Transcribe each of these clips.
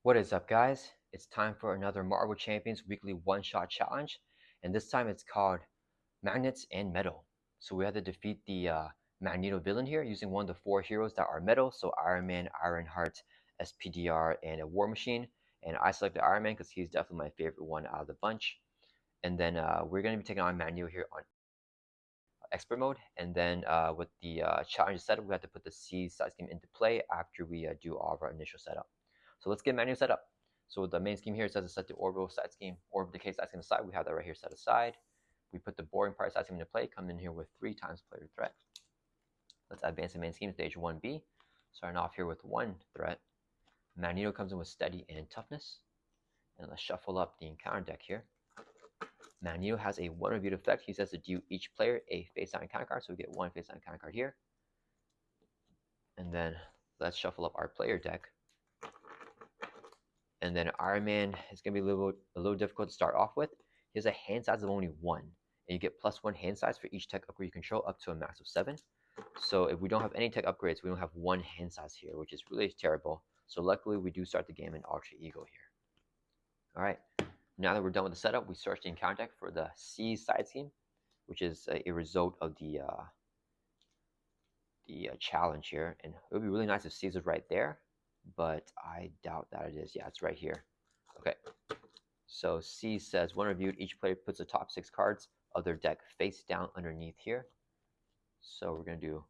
What is up, guys? It's time for another Marvel Champions weekly one-shot challenge, and this time it's called Magnets and Metal. So we have to defeat the Magneto villain here using one of the four heroes that are metal, so Iron Man, Ironheart, SPDR, and a War Machine. And I selected Iron Man because he's definitely my favorite one out of the bunch. And then we're going to be taking on Magneto here on expert mode, and then with the challenge setup, we have to put the C side scheme into play after we do all of our initial setup. So let's get manual setup. So the main scheme here says to set the orbital side scheme, orbital decay side scheme aside. We have that right here set aside. We put the boring part side scheme into play, come in here with 3 times player threat. Let's advance the main scheme stage 1B. Starting off here with 1 threat. Magneto comes in with steady and toughness. And let's shuffle up the encounter deck here. Magneto has a one reviewed effect. He says to deal each player a face down encounter card, so we get 1 face down encounter card here. And then let's shuffle up our player deck. And then Iron Man is going to be a little difficult to start off with. He has a hand size of only 1, and you get +1 hand size for each tech upgrade you control up to a max of 7. So if we don't have any tech upgrades, we don't have 1 hand size here, which is really terrible. So luckily, we do start the game in Ultra Ego here. All right, now that we're done with the setup, we search the encounter deck for the C side scheme, which is a result of the challenge here. And it would be really nice if C was right there, but I doubt that it is. Yeah, it's right here. Okay, so C says when reviewed, each player puts the top 6 cards of their deck face down underneath here. So we're going to do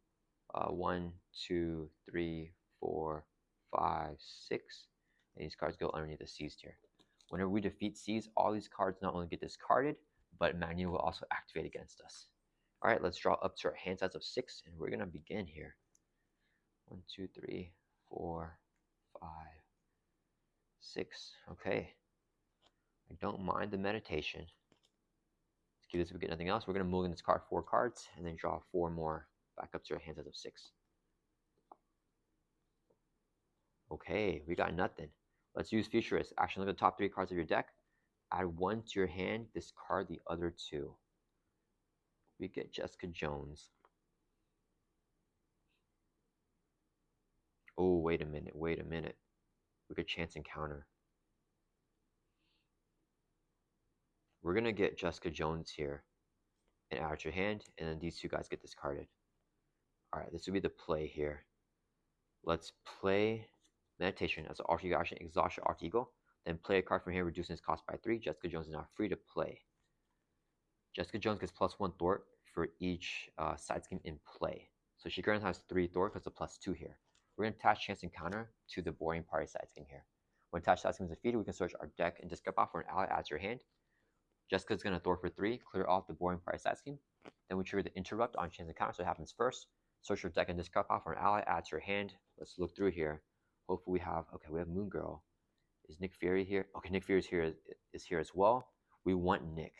1, 2, 3, 4, 5, 6. And these cards go underneath the C's tier. Whenever we defeat C's, all these cards not only get discarded, but Magneto will also activate against us. All right, let's draw up to our hand size of 6, and we're going to begin here. 1, 2, 3, 4, 5, 6. Okay. I don't mind the meditation. Let's keep this if we get nothing else. We're going to mulligan this card 4 cards, and then draw 4 more back up to our hand size of 6. Okay, we got nothing. Let's use Futurist. Actually, look at the top 3 cards of your deck. Add 1 to your hand, discard the other 2. We get Jessica Jones. Oh, wait a minute. We could chance encounter. We're going to get Jessica Jones here and add to your hand, and then these 2 guys get discarded. All right, this would be the play here. Let's play Meditation as an alter ego action, exhaust your alter ego. Then play a card from here, reducing its cost by 3. Jessica Jones is now free to play. Jessica Jones gets +1 thwart for each side scheme in play. So she currently has 3 thwart because of +2 here. We're going to attach chance encounter to the boring party side scheme here. When attached side scheme is defeated, we can search our deck and discard off for an ally adds to your hand. Jessica's going to thwart for 3, clear off the boring party side scheme. Then we trigger the interrupt on chance encounter, so it happens first. Search your deck and discard off for an ally adds to your hand. Let's look through here. Hopefully we have, okay, we have Moon Girl. Is Nick Fury here? Okay, Nick Fury is here as well. We want Nick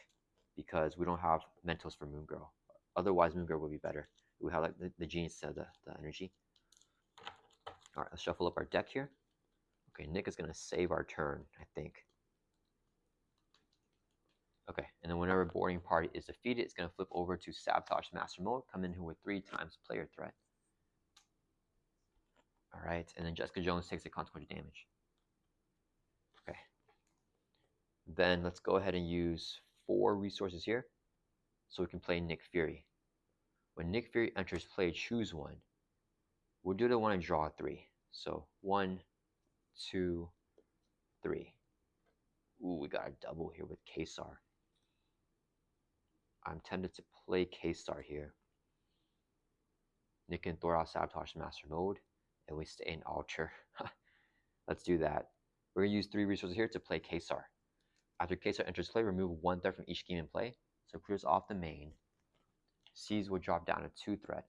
because we don't have mentals for Moon Girl. Otherwise, Moon Girl would be better. We have like the genius of the energy. All right, let's shuffle up our deck here. Okay, Nick is going to save our turn, I think. Okay, and then whenever boarding party is defeated, it's going to flip over to Sabotage Master Mode, come in here with 3 times player threat. All right, and then Jessica Jones takes a consequential damage. Okay. Then let's go ahead and use 4 resources here so we can play Nick Fury. When Nick Fury enters play, choose 1. We'll do the one and draw 3. So 1, 2, 3. Ooh, we got a double here with K-Star. I'm tempted to play K-Star here. Nick can throw out Sabotage Master Mode, and we stay in Ultra. Let's do that. We're going to use 3 resources here to play K-Star. After K-Star enters play, remove 1 threat from each scheme in play, so it clears off the main. C's will drop down to 2 threat,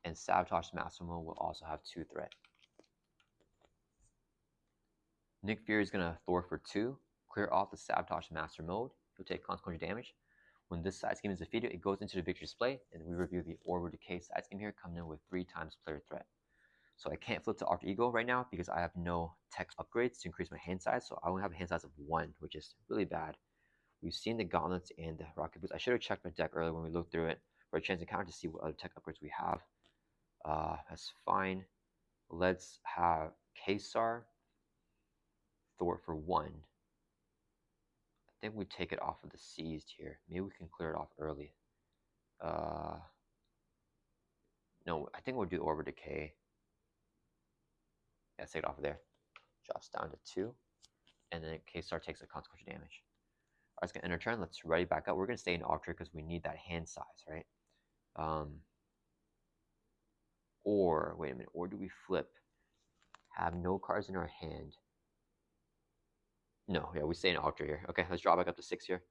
and Sabotage Master Mode will also have 2 threat. Nick Fury is going to thwart for 2, clear off the Sabotage Master Mode. He'll take consequential damage. When this side scheme is defeated, it goes into the victory display, and we review the Orbital Decay side scheme here, coming in with 3 times player threat. So I can't flip to Alter Ego right now because I have no tech upgrades to increase my hand size, so I only have a hand size of 1, which is really bad. We've seen the gauntlets and the rocket boots. I should have checked my deck earlier when we looked through it for a chance encounter to see what other tech upgrades we have. That's fine. Let's have K-Star thwart for 1. I think we take it off of the seized here. Maybe we can clear it off early. No, I think we'll do order decay. Yeah, let's take it off of there. Drops down to 2. And then K-Star takes a consequential damage. Alright, it's going to end our turn. Let's ready back up. We're going to stay in Ultra because we need that hand size, right? Or, wait a minute, or do we flip? Have no cards in our hand. No, yeah, we stay in Ultra here. Okay, let's draw back up to 6 here.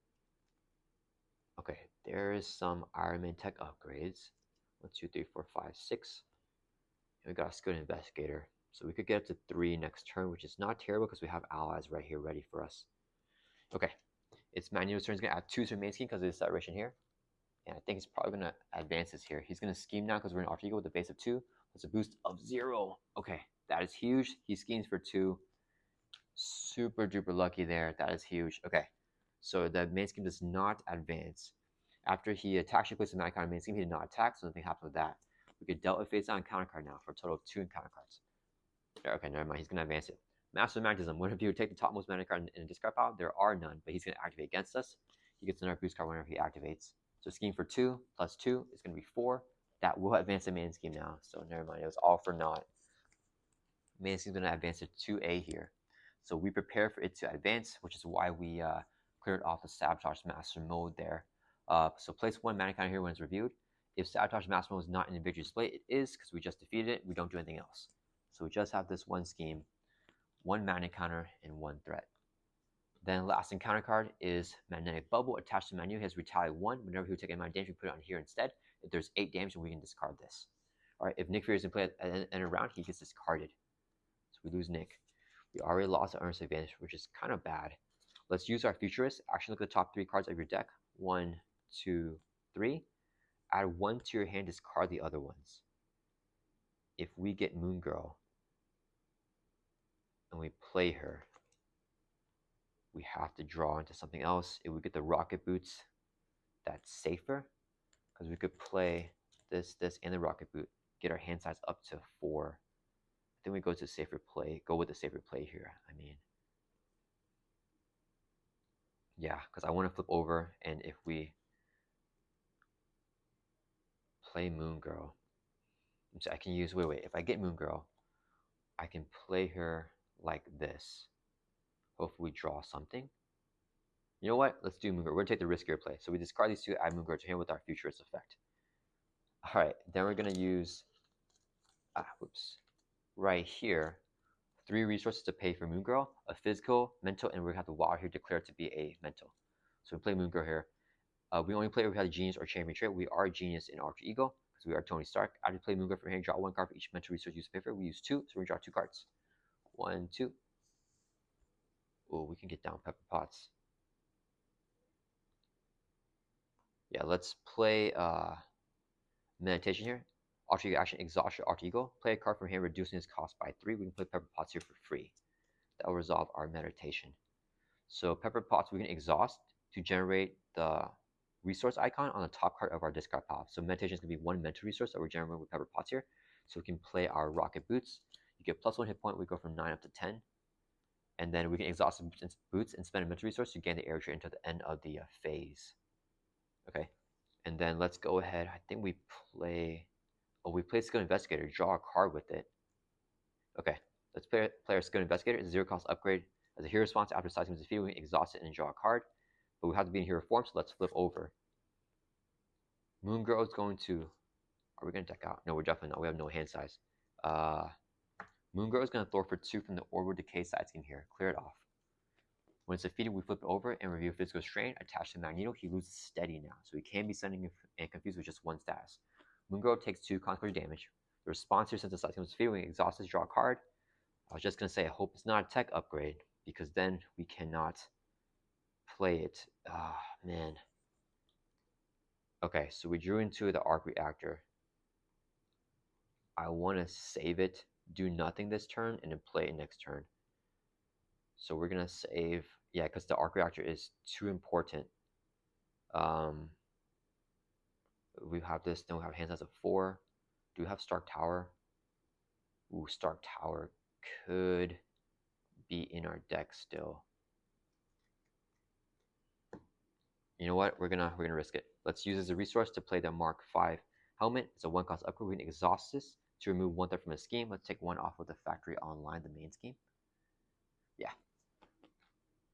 Okay, there is some Iron Man tech upgrades. 1, 2, 3, 4, 5, 6. And we got a skilled investigator. So we could get up to 3 next turn, which is not terrible because we have allies right here ready for us. Okay, it's Magneto's turn. He's going to add 2 to the main scheme because of this acceleration here. And I think he's probably going to advance this here. He's going to scheme now because we're in Alter Ego with a base of 2. That's a boost of 0. Okay, that is huge. He schemes for 2. Super duper lucky there. That is huge. Okay, so the main scheme does not advance. After he attacks, he places a mana card on main scheme. He did not attack, so nothing happened with that. We could dealt with face down counter card now for a total of 2 encounter cards. Okay, never mind. He's going to advance it. Master of Magnetism. One of you would take the topmost mana card in a discard pile. There are none, but he's going to activate against us. He gets another boost card whenever he activates. So scheme for 2 plus 2 is going to be 4. That will advance the main scheme now. So never mind. It was all for naught. Main scheme is going to advance to 2A here. So we prepare for it to advance, which is why we cleared off the Sabotage Master mode there. So place 1 mana counter here when it's reviewed. If Sabotage Master mode is not in the victory display, it is because we just defeated it. We don't do anything else. So we just have this 1 scheme, 1 mana counter, and 1 threat. Then last encounter card is Magnetic Bubble. Attached to menu, he has Retaliate 1. Whenever he would take any amount of damage, we put it on here instead. If there's 8 damage, then we can discard this. Alright, if Nick Fury is in play at the end of the round, he gets discarded. So we lose Nick. We already lost the earnest advantage, which is kind of bad. Let's use our Futurist. Actually, look at the top 3 cards of your deck. 1, 2, 3. Add 1 to your hand, discard the other ones. If we get Moon Girl and we play her, we have to draw into something else. If we get the Rocket Boots, that's safer because we could play this, and the Rocket Boot, get our hand size up to 4. I think we go to safer play. Go with the safer play here. I mean, yeah, because I want to flip over, and if we play Moon Girl, so I can use wait. If I get Moon Girl, I can play her like this. Hopefully, we draw something. You know what? Let's do Moon Girl. We're gonna take the riskier play. So we discard these 2, add Moon Girl to hand with our Futurist effect. All right, then we're gonna use right here, 3 resources to pay for Moon Girl, a physical, mental, and we have the wild here declared to be a mental. So we play Moon Girl here. We only play if we have a genius or champion trait. We are genius in Alter Ego because we are Tony Stark. After we play Moon Girl for hand, draw 1 card for each mental resource used to pay for it. We use 2, so we draw 2 cards. 1, 2. Oh, we can get down Pepper Potts. Yeah, let's play Meditation here. Alter Ego action, exhaust your Alter Ego. Play a card from hand, reducing its cost by 3. We can play Pepper Potts here for free. That will resolve our meditation. So Pepper Potts, we can exhaust to generate the resource icon on the top card of our discard pile. So meditation is going to be 1 mental resource that we're generating with Pepper Potts here. So we can play our Rocket Boots. You get +1 hit point. We go from 9 up to 10. And then we can exhaust the boots and spend a mental resource to gain the air trait until the end of the phase. Okay. And then let's go ahead. I think we play... Oh, we play Skilled Investigator. Draw a card with it. Okay. Let's play our Skilled Investigator. It's a 0-cost upgrade. As a hero response, after side team is defeated, we can exhaust it and draw a card. But we have to be in hero form, so let's flip over. Moon Girl is going to... Are we going to deck out? No, we're definitely not. We have no hand size. Moon Girl is going to throw for 2 from the Orbital Decay side scheme here. Clear it off. When it's defeated, we flip it over and review Physical Strain. Attached to Magneto, he loses Steady now, so he can be sending and confused with just 1 status. Moon Girl takes 2 consequential damage. The response here, since the side scheme is defeated, when he exhausts, draw a card. I was just going to say, I hope it's not a tech upgrade, because then we cannot play it. Ah, man. Okay, so we drew into the arc reactor. I want to save it, do nothing this turn, and then play it next turn. So we're going to save, yeah, because the arc reactor is too important. We have this, then we have hand size of 4. Do we have Stark Tower? Ooh, Stark Tower could be in our deck still. You know what? We're gonna risk it. Let's use as a resource to play the Mark V helmet. It's a 1-cost upgrade. We can exhaust this to remove 1/3 from a scheme. Let's take 1 off of the factory online, the main scheme. Yeah.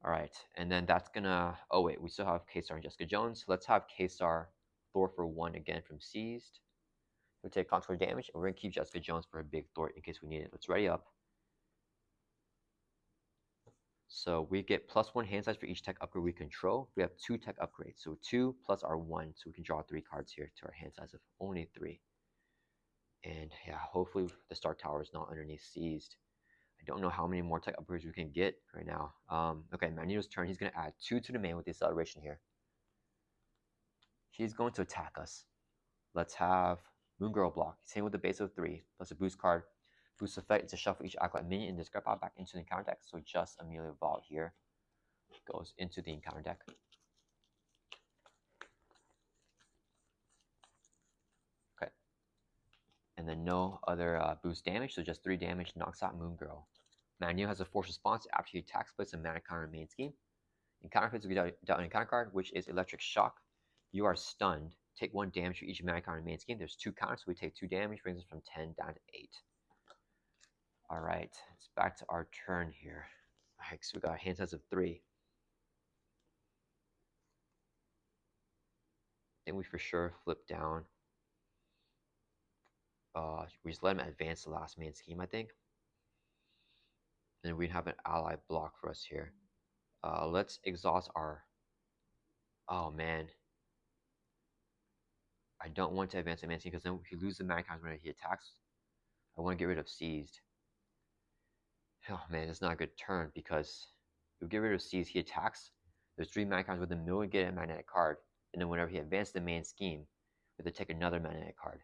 All right, and then that's gonna. Oh wait, we still have K-Star and Jessica Jones. Let's have K-Star Thor for 1 again from Seized. We'll take contour damage, and we're gonna keep Jessica Jones for a big Thor in case we need it. Let's ready up. So we get +1 hand size for each tech upgrade we control. We have 2 tech upgrades, so 2 plus our 1, so we can draw 3 cards here to our hand size of only 3. And yeah, hopefully the Star Tower is not underneath Seized. I don't know how many more tech upgrades we can get right now. Okay, Magneto's turn. He's going to add 2 to the main with the acceleration here. He's going to attack us. Let's have Moon Girl block. He's hitting with the base of 3, plus a boost card. Boost effect is to shuffle each Acolyte minion in this discard pile back into the encounter deck. So just Amelia Vault here goes into the encounter deck. Okay. And then no other boost damage, so just 3 damage, knocks out Moon Girl. Magneto has a force response after he attacks, plays a mana counter main scheme. Encounter phase, we get out an encounter card, which is Electric Shock. You are stunned. Take 1 damage for each mana counter main scheme. There's 2 counters, so we take 2 damage, brings us from 10 down to 8. Alright, it's back to our turn here. Alright, so we got a hand size of 3. I think we for sure flip down. We just let him advance the last main scheme, I think. And we'd have an ally block for us here. Let's exhaust our... Oh, man. I don't want to advance the main scheme because then if you lose the mana counters when he attacks, I want to get rid of Seized. Oh, man, it's not a good turn because if we get rid of Seized, he attacks. There's 3 mana counters with a mill and get a magnetic card. And then whenever he advances the main scheme, we have to take another magnetic card.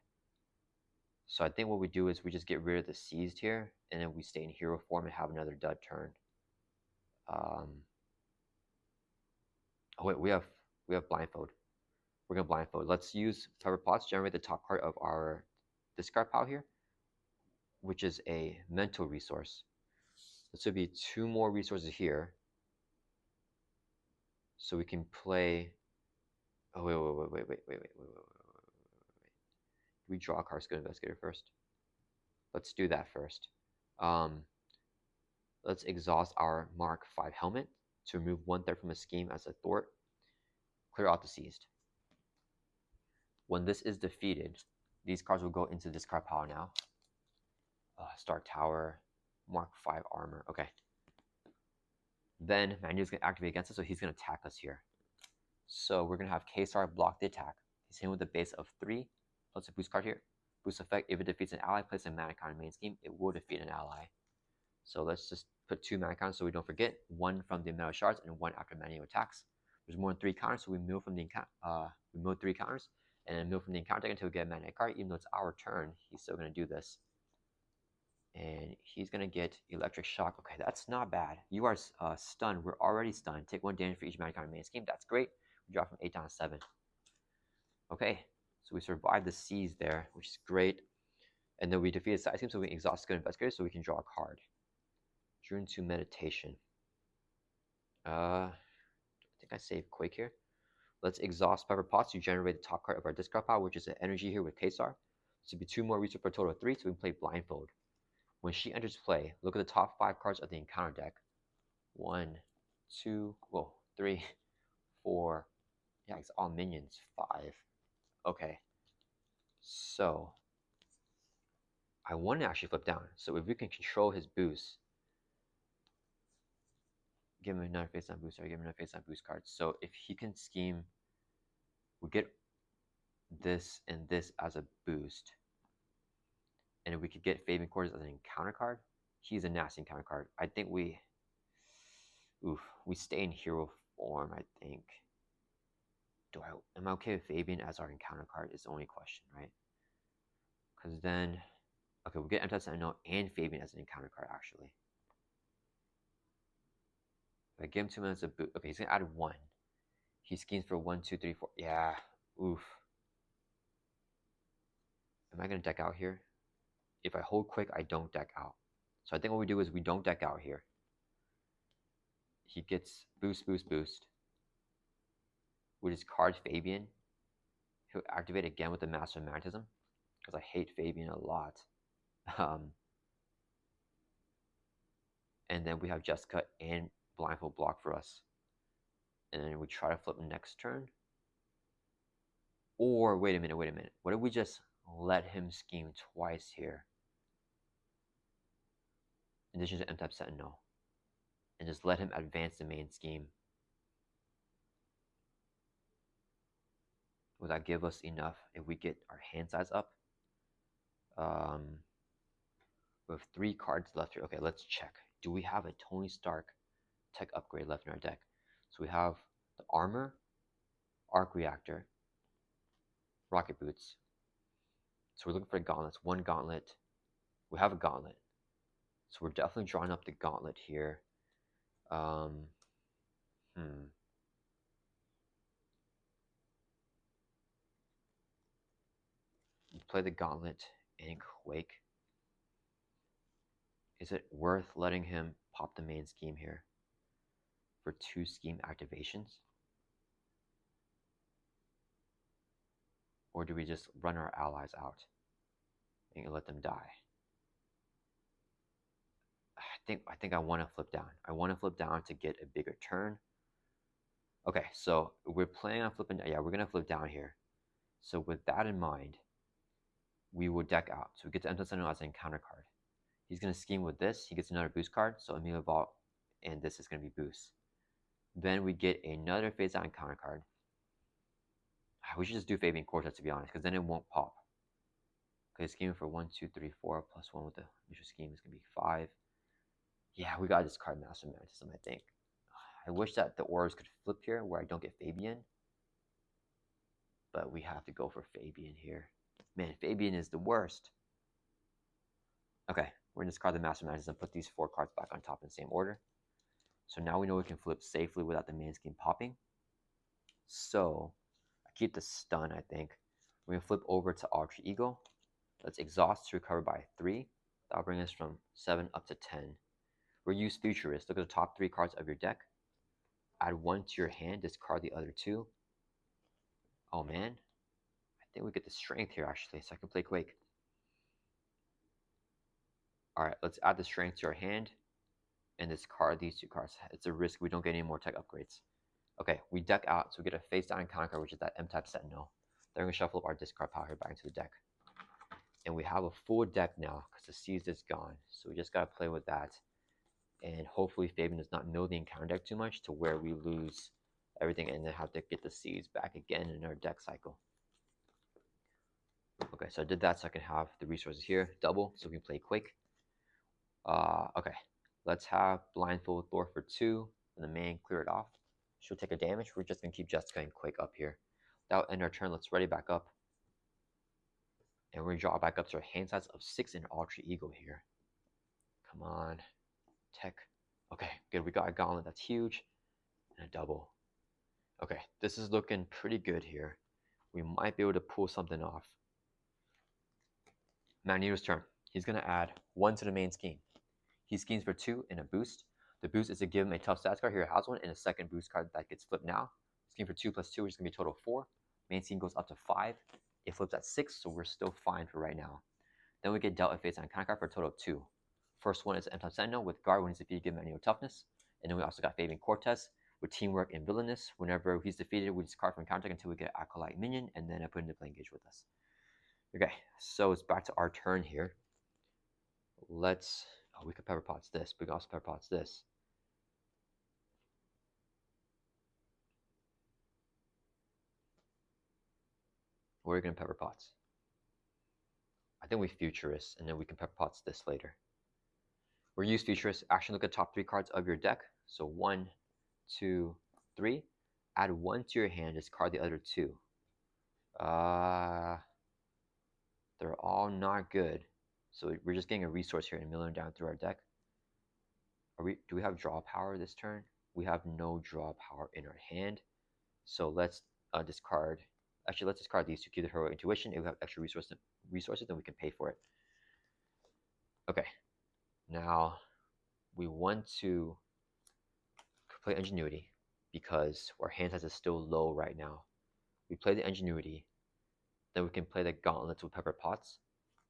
So I think what we do is we just get rid of the Seized here, and then we stay in hero form and have another dud turn. Oh wait, we have blindfold. We're gonna blindfold. Let's use Pepper Potts, generate the top card of our discard pile here, which is a mental resource. This would be 2 more resources here. So we can play. Oh wait. We draw a card, Skill Investigator first. Let's do that first. Let's exhaust our Mark V helmet to remove 1/3 from a scheme as a thwart. Clear out the Seized. When this is defeated, these cards will go into the discard pile now. Star Tower, Mark V armor. Okay. Then Magneto's going to activate against us, so he's going to attack us here. So we're going to have K-Star block the attack. He's hitting with a base of 3. Plus a boost card here. Boost effect, if it defeats an ally, place a mana counter main scheme, it will defeat an ally. So let's just put 2 mana counters so we don't forget. 1 from the metal shards and 1 after Magneto attacks. There's more than 3 counters, so we mill from the we mill 3 counters and then mill from the encounter deck until we get a magnetic card. Even though it's our turn, he's still going to do this. And he's going to get Electric Shock. Okay, that's not bad. You are stunned. We're already stunned. Take 1 damage for each mana counter main scheme. That's great. We drop from 8 down to 7. Okay, so we survived the Seized there, which is great. And then we defeated side scheme, so we exhaust Skill Investigator so we can draw a card. Drew into Meditation. I think I saved Quake here. Let's exhaust Pepper Potts to generate the top card of our discard pile, which is an energy here with K-Star. This would be 2 more resources for a total of 3, so we can play Blindfold. When she enters play, look at the top 5 cards of the encounter deck. 1, 2, 3, 4. Yeah, it's all minions. 5. Okay. So I want to actually flip down. So if we can control his boost, give him another face on boost, or give him another face on boost card. So if he can scheme, we get this and this as a boost. And if we could get Fading Quarters as an encounter card, he's a nasty encounter card. I think we stay in hero form, I think. Am I okay with Fabian as our encounter card is the only question, right? Because then, okay, we'll get Anti-Sentinel and Fabian as an encounter card, actually. If I give him 2 minutes of boot, okay, he's going to add 1. He schemes for 1, 2, 3, 4. Yeah, oof. Am I going to deck out here? If I hold quick, I don't deck out. So I think what we do is we don't deck out here. He gets boost, boost, boost. We discard Fabian. He'll activate again with the Master of Magnetism, because I hate Fabian a lot. And then we have Jessica and Blindfold block for us. And then we try to flip next turn. Or, wait a minute. What if we just let him scheme twice here? In addition to M-Type Sentinel. And just let him advance the main scheme. Will that give us enough if we get our hand size up? We have 3 cards left here. Okay, let's check. Do we have a Tony Stark tech upgrade left in our deck? So we have the armor, arc reactor, rocket boots. So we're looking for gauntlets. 1 gauntlet. We have a gauntlet. So we're definitely drawing up the gauntlet here. We play the gauntlet and Quake. Is it worth letting him pop the main scheme here for 2 scheme activations? Or do we just run our allies out and let them die? I think I want to flip down. I want to flip down to get a bigger turn. Okay, so we're planning on flipping. Yeah, we're gonna flip down here. So with that in mind, we will deck out. So we get to Empty Sentinel as an encounter card. He's gonna scheme with this. He gets another boost card. So Amelia Vault, and this is gonna be boost. Then we get another phase out encounter card. We should just do Fabian Cortez, to be honest, because then it won't pop. Okay, scheming for 1, 2, 3, 4 plus 1 with the initial scheme is gonna be 5. Yeah, we got this card Master Magnetism, I think. I wish that the auras could flip here where I don't get Fabian. But we have to go for Fabian here. Man, Fabian is the worst. Okay, we're going to discard the Master Magnetism and put these 4 cards back on top in the same order. So now we know we can flip safely without the main scheme popping. So I keep the stun, I think. We're going to flip over to Alter Ego. Let's exhaust to recover by 3. That'll bring us from 7 up to 10. We'll use Futurist. Look at the top 3 cards of your deck. Add 1 to your hand, discard the other 2. Oh man, I think we get the strength here actually, so I can play Quake. Alright, let's add the strength to our hand and discard these 2 cards. It's a risk we don't get any more tech upgrades. Okay, we deck out, so we get a face down encounter card, which is that M-Type Sentinel. Then we're going to shuffle up our discard pile here back into the deck. And we have a full deck now because the Seized is gone. So we just got to play with that. And hopefully Fabian does not mill the encounter deck too much to where we lose everything and then have to get the Seized back again in our deck cycle. Okay, so I did that so I can have the resources here double so we can play Quake. Okay, let's have Blindfold Thor for 2 and the main clear it off. She'll take a damage. We're just going to keep Jessica and Quake up here. That'll end our turn. Let's ready back up. And we're going to draw back up to our hand size of 6 in Alter Ego here. Come on. Tech. Okay, good. We got a gauntlet. That's huge. And a double. Okay, this is looking pretty good here. We might be able to pull something off. Magneto's turn. He's going to add 1 to the main scheme. He schemes for 2 and a boost. The boost is to give him a tough stats card. Here it has one, and a second boost card that gets flipped now. Scheme for 2 plus 2, which is going to be a total of 4. Main scheme goes up to 5. It flips at 6, so we're still fine for right now. Then we get dealt a face on encounter card for a total of 2. First one is M-Type Sentinel with guard when he's defeated, give Magneto toughness. And then we also got Fabian Cortez with teamwork and villainous. Whenever he's defeated, we discard from counter until we get an Acolyte minion, and then I put into play engage with us. Okay, so it's back to our turn here. Let's... Oh, we could Pepper Pots this. We can also Pepper Pots this. Where are we going to Pepper Pots? I think we Futurist, and then we can Pepper Pots this later. We'll use Futurist. Action, look at top 3 cards of your deck. So 1, 2, 3. Add 1 to your hand, discard the other 2. They're all not good. So we're just getting a resource here and milling down through our deck. Do we have draw power this turn? We have no draw power in our hand. So let's discard. Actually, let's discard these to keep the heroic intuition. If we have extra resources, then we can pay for it. Okay. Now we want to play Ingenuity because our hand size is still low right now. We play the Ingenuity, then we can play the Gauntlets with Pepper Pots.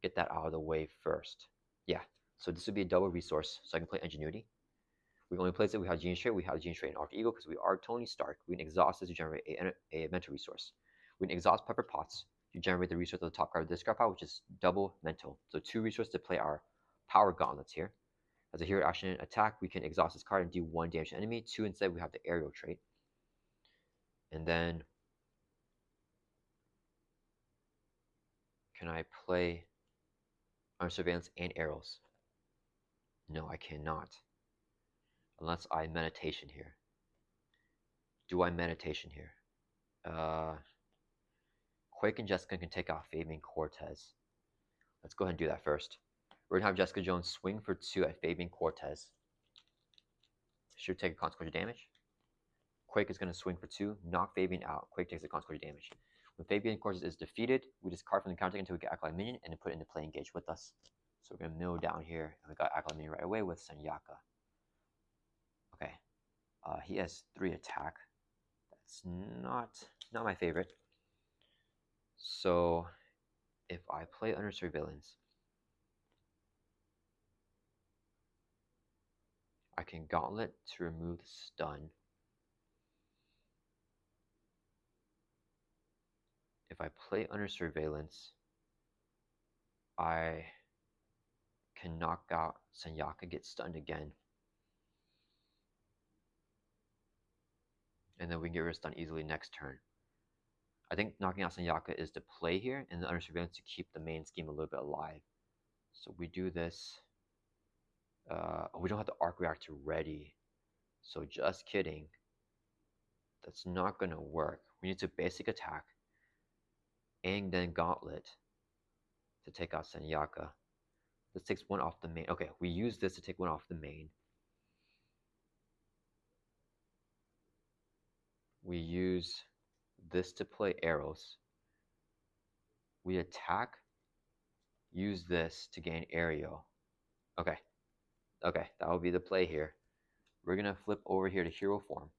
Get that out of the way first. Yeah, so this would be a double resource, so I can play Ingenuity. We only place it, we have Genius Trait, we have Genius Trait and Alter Ego because we are Tony Stark. We can exhaust this to generate a mental resource. We can exhaust Pepper Pots to generate the resource of the top card of this card pile, which is double mental. So 2 resources to play our Power Gauntlets here. As a hero action attack, we can exhaust this card and do 1 damage to enemy. 2 instead, we have the Aerial trait. And then, can I play Under Surveillance and Arrows? No, I cannot. Unless I Meditation here. Do I Meditation here? Quake and Jessica can take out Fabian Cortez. Let's go ahead and do that first. We're going to have Jessica Jones swing for 2 at Fabian Cortez. Should take a consequential damage. Quake is going to swing for 2, knock Fabian out. Quake takes a consequential damage. When Fabian Cortez is defeated, we discard from the counter until we get Acolyte Minion and then put it into play engage with us. So we're going to mill down here, and we got Acolyte Minion right away with Senyaka. Okay, he has 3 attack. That's not my favorite. So if I play Under Surveillance, I can Gauntlet to remove the stun. If I play Under Surveillance, I can knock out Senyaka, get stunned again. And then we can get rid of stun easily next turn. I think knocking out Senyaka is the play here, and the Under Surveillance to keep the main scheme a little bit alive. So we do this. We don't have the Arc Reactor ready. So just kidding. That's not going to work. We need to basic attack and then Gauntlet to take out Senyaka. This takes 1 off the main. Okay, we use this to take 1 off the main. We use this to play arrows. We attack, use this to gain aerial. Okay, that will be the play here. We're going to flip over here to hero form.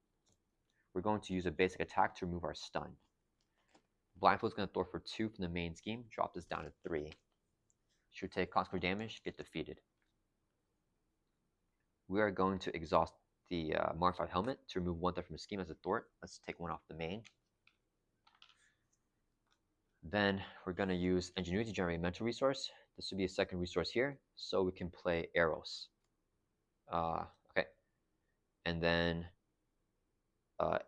We're going to use a basic attack to remove our stun. Blindfold's going to throw for 2 from the main scheme, drop this down to 3. Should take consequential damage, get defeated. We are going to exhaust the Modified Helmet to remove 1 threat from the scheme as a thwart. Let's take 1 off the main. Then we're going to use Ingenuity to generate a mental resource. This would be a second resource here, so we can play Arrows. Okay. And then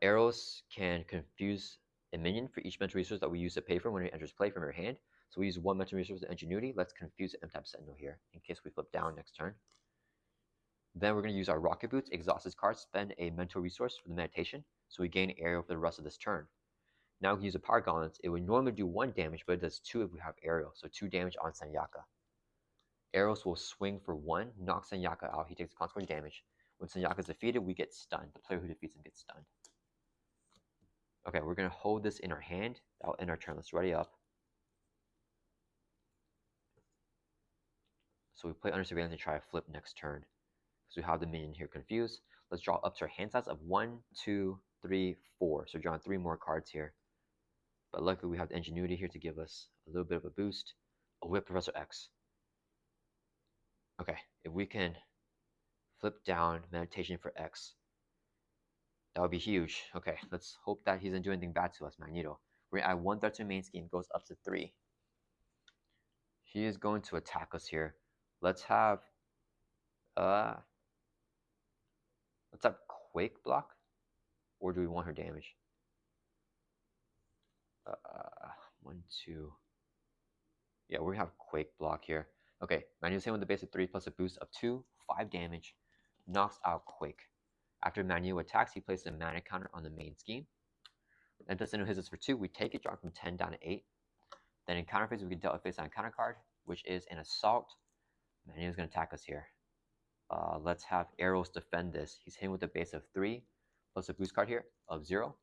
Arrows can confuse a minion for each mental resource that we use to pay for when it enters play from your hand. So we use 1 mental resource with Ingenuity. Let's confuse the M-type Sentinel here in case we flip down next turn. Then we're going to use our Rocket Boots, exhaust this card, spend a mental resource for the Meditation, so we gain aerial for the rest of this turn. Now we can use a Power Gauntlets. It would normally do 1 damage, but it does 2 if we have aerial, so 2 damage on Senyaka. Arrows will swing for 1, knock Senyaka out, he takes consequential damage. When Senyaka is defeated, we get stunned. The player who defeats him gets stunned. Okay, we're going to hold this in our hand. That'll end our turn. Let's ready up. So we play Under Surveillance and try to flip next turn. So we have the minion here confused. Let's draw up to our hand size of 1, 2, 3, 4. So drawing 3 more cards here. But luckily we have the Ingenuity here to give us a little bit of a boost. Oh, we have Professor X. Okay, if we can flip down Meditation for X, that would be huge. Okay, let's hope that he doesn't do anything bad to us, Magneto. We're going to add 1 threat to the main scheme, goes up to 3. He is going to attack us here. Let's have Quake block, or do we want her damage? 1, 2. Yeah, we have Quake block here. Okay, Magneto's hitting with the base of 3 plus a boost of 2, 5 damage, knocks out Quake. After Magneto attacks, he places a mana counter on the main scheme. And Destino hits us for 2. We take it, drop from 10 down to 8. Then in counter phase, we can deal a face on a counter card, which is an assault. Magneto's going to attack us here. Let's have Arrows defend this. He's hitting with a base of 3 plus a boost card here of 0.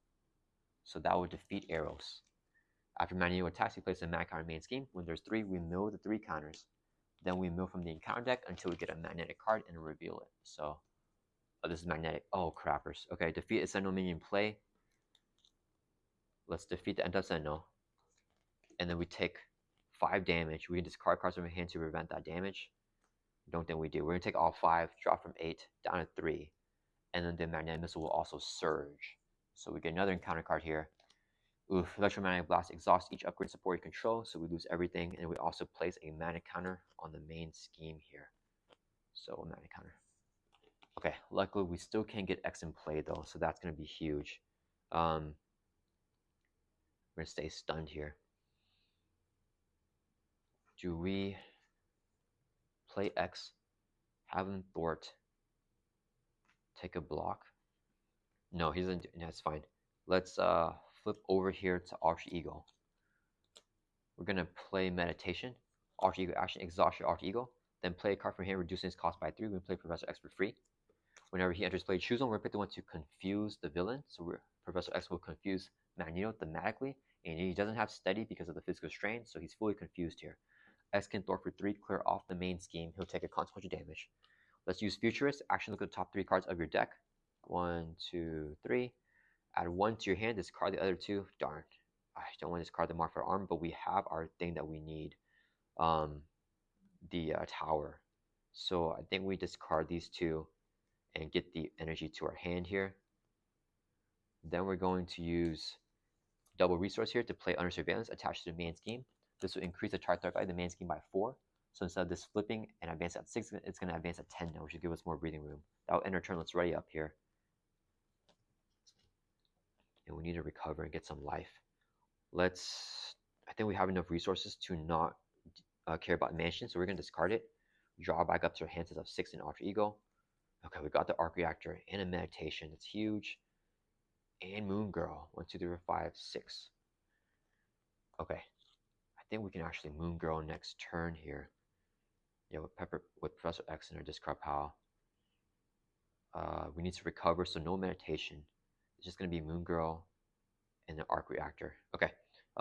So that would defeat Arrows. After Magneto attacks, he places a mana counter main scheme. When there's 3, we mill the 3 counters. Then we mill from the encounter deck until we get a magnetic card and reveal it. So Oh, this is magnetic. Oh, crappers. Okay, defeat a Sentinel minion in play. Let's defeat the end-up Sentinel. And then we take 5 damage. We can discard cards from our hand to prevent that damage. Don't think we do. We're going to take all 5, drop from 8 down to 3. And then the magnetic missile will also surge. So we get another encounter card here. Oof, electromagnetic blast exhausts each upgrade support you control, so we lose everything. And we also place a mana counter on the main scheme here. So a mana counter. Okay, luckily we still can't get X in play though, so that's going to be huge. We're going to stay stunned here. Do we play X, have him thwart, take a block? No, he doesn't. That's fine. Let's flip over here to Alter Ego. We're going to play Meditation. Alter Ego action, exhaust your Alter Ego. Then play a card from here, reducing its cost by 3. We're going to play Professor X for free. Whenever he enters play, choose one. We're going to pick the one to confuse the villain. So Professor X will confuse Magneto thematically. And he doesn't have steady because of the physical strain, so he's fully confused here. X can thwart for 3, clear off the main scheme. He'll take a consequential damage. Let's use Futurist. Action, look at the top 3 cards of your deck. 1, 2, 3. Add 1 to your hand, discard the other 2. Darn. I don't want to discard the Mark for Arm, but we have our thing that we need. The tower. So I think we discard these 2 and get the energy to our hand here. Then we're going to use double resource here to play Under Surveillance attached to the main scheme. This will increase the target value of the main scheme by 4. So instead of this flipping and advance at 6, it's going to advance at 10 now, which will give us more breathing room. That will end our turn. Let's ready up here. And we need to recover and get some life. I think we have enough resources to not care about Mansion, so we're going to discard it. Draw back up to our hands of 6 in Alter Ego. Okay, we got the Arc Reactor and a Meditation. It's huge. And Moon Girl. 1, 2, 3, 4, 5, 6. Okay. I think we can actually Moon Girl next turn here. Yeah, with Professor X in our discard pile. We need to recover, so no Meditation. It's just going to be Moon Girl and the Arc Reactor. Okay.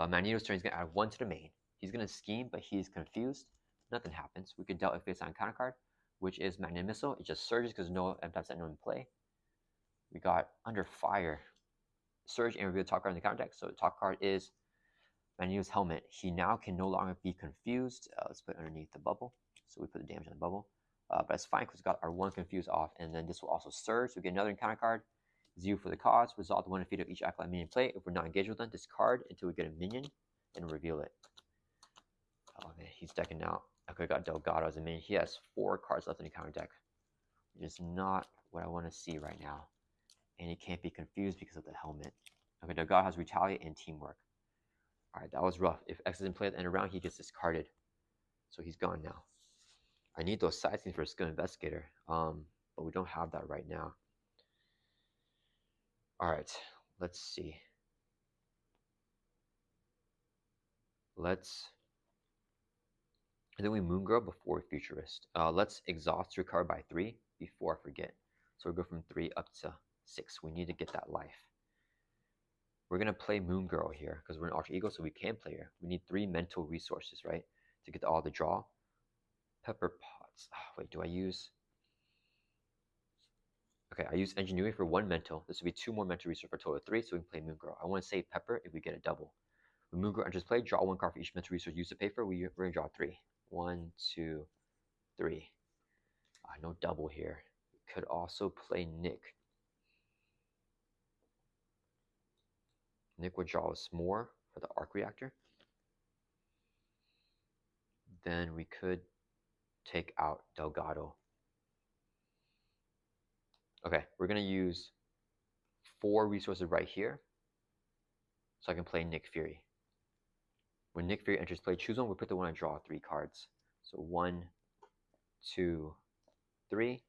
Magneto's turn. He's going to add 1 to the main. He's going to scheme, but he's confused. Nothing happens. We can dealt a face-on counter card, which is Magnetic Missile. It just surges because no M-Type Sentinel in play. We got Under Fire. Surge and reveal the top card in the counter deck. So the top card is Magneto's Helmet. He now can no longer be confused. Let's put it underneath the bubble. So we put the damage on the bubble. But it's fine because we got our 1 confused off. And then this will also surge. So we get another encounter card. 0 for the cause. Resolve the 1 defeat of each acolyte minion play. If we're not engaged with them, discard until we get a minion and reveal it. Oh man, he's decking out. Okay, got Delgado as a minion. He has 4 cards left in the counter deck. Which is not what I want to see right now. And he can't be confused because of the helmet. Okay, Delgado has Retaliate and Teamwork. Alright, that was rough. If X is in play at the end of the round, he gets discarded. So he's gone now. I need those side scenes for a Skill Investigator. But we don't have that right now. Alright, let's see. And then we Moon Girl before Futurist. Let's exhaust to recover by 3 before I forget. So we go from 3 up to 6. We need to get that life. We're going to play Moon Girl here because we're an Alter Ego, so we can play her. We need 3 mental resources, right? To get all the draw. Pepper Pots. Oh, wait, do I use... Okay, I use Engineering for 1 mental. This will be 2 more mental resources for a total of 3, so we can play Moon Girl. I want to save Pepper if we get a double. When Moon Girl enters play, draw 1 card for each mental resource used to pay for. We're going to draw 3. 1, 2, 3. No double here. We could also play Nick. Nick would draw us more for the Arc Reactor. Then we could take out Delgado. Okay, we're going to use 4 resources right here. So I can play Nick Fury. When Nick Fury enters play, choose one. We'll put the one I draw 3 cards. So 1, 2, 3.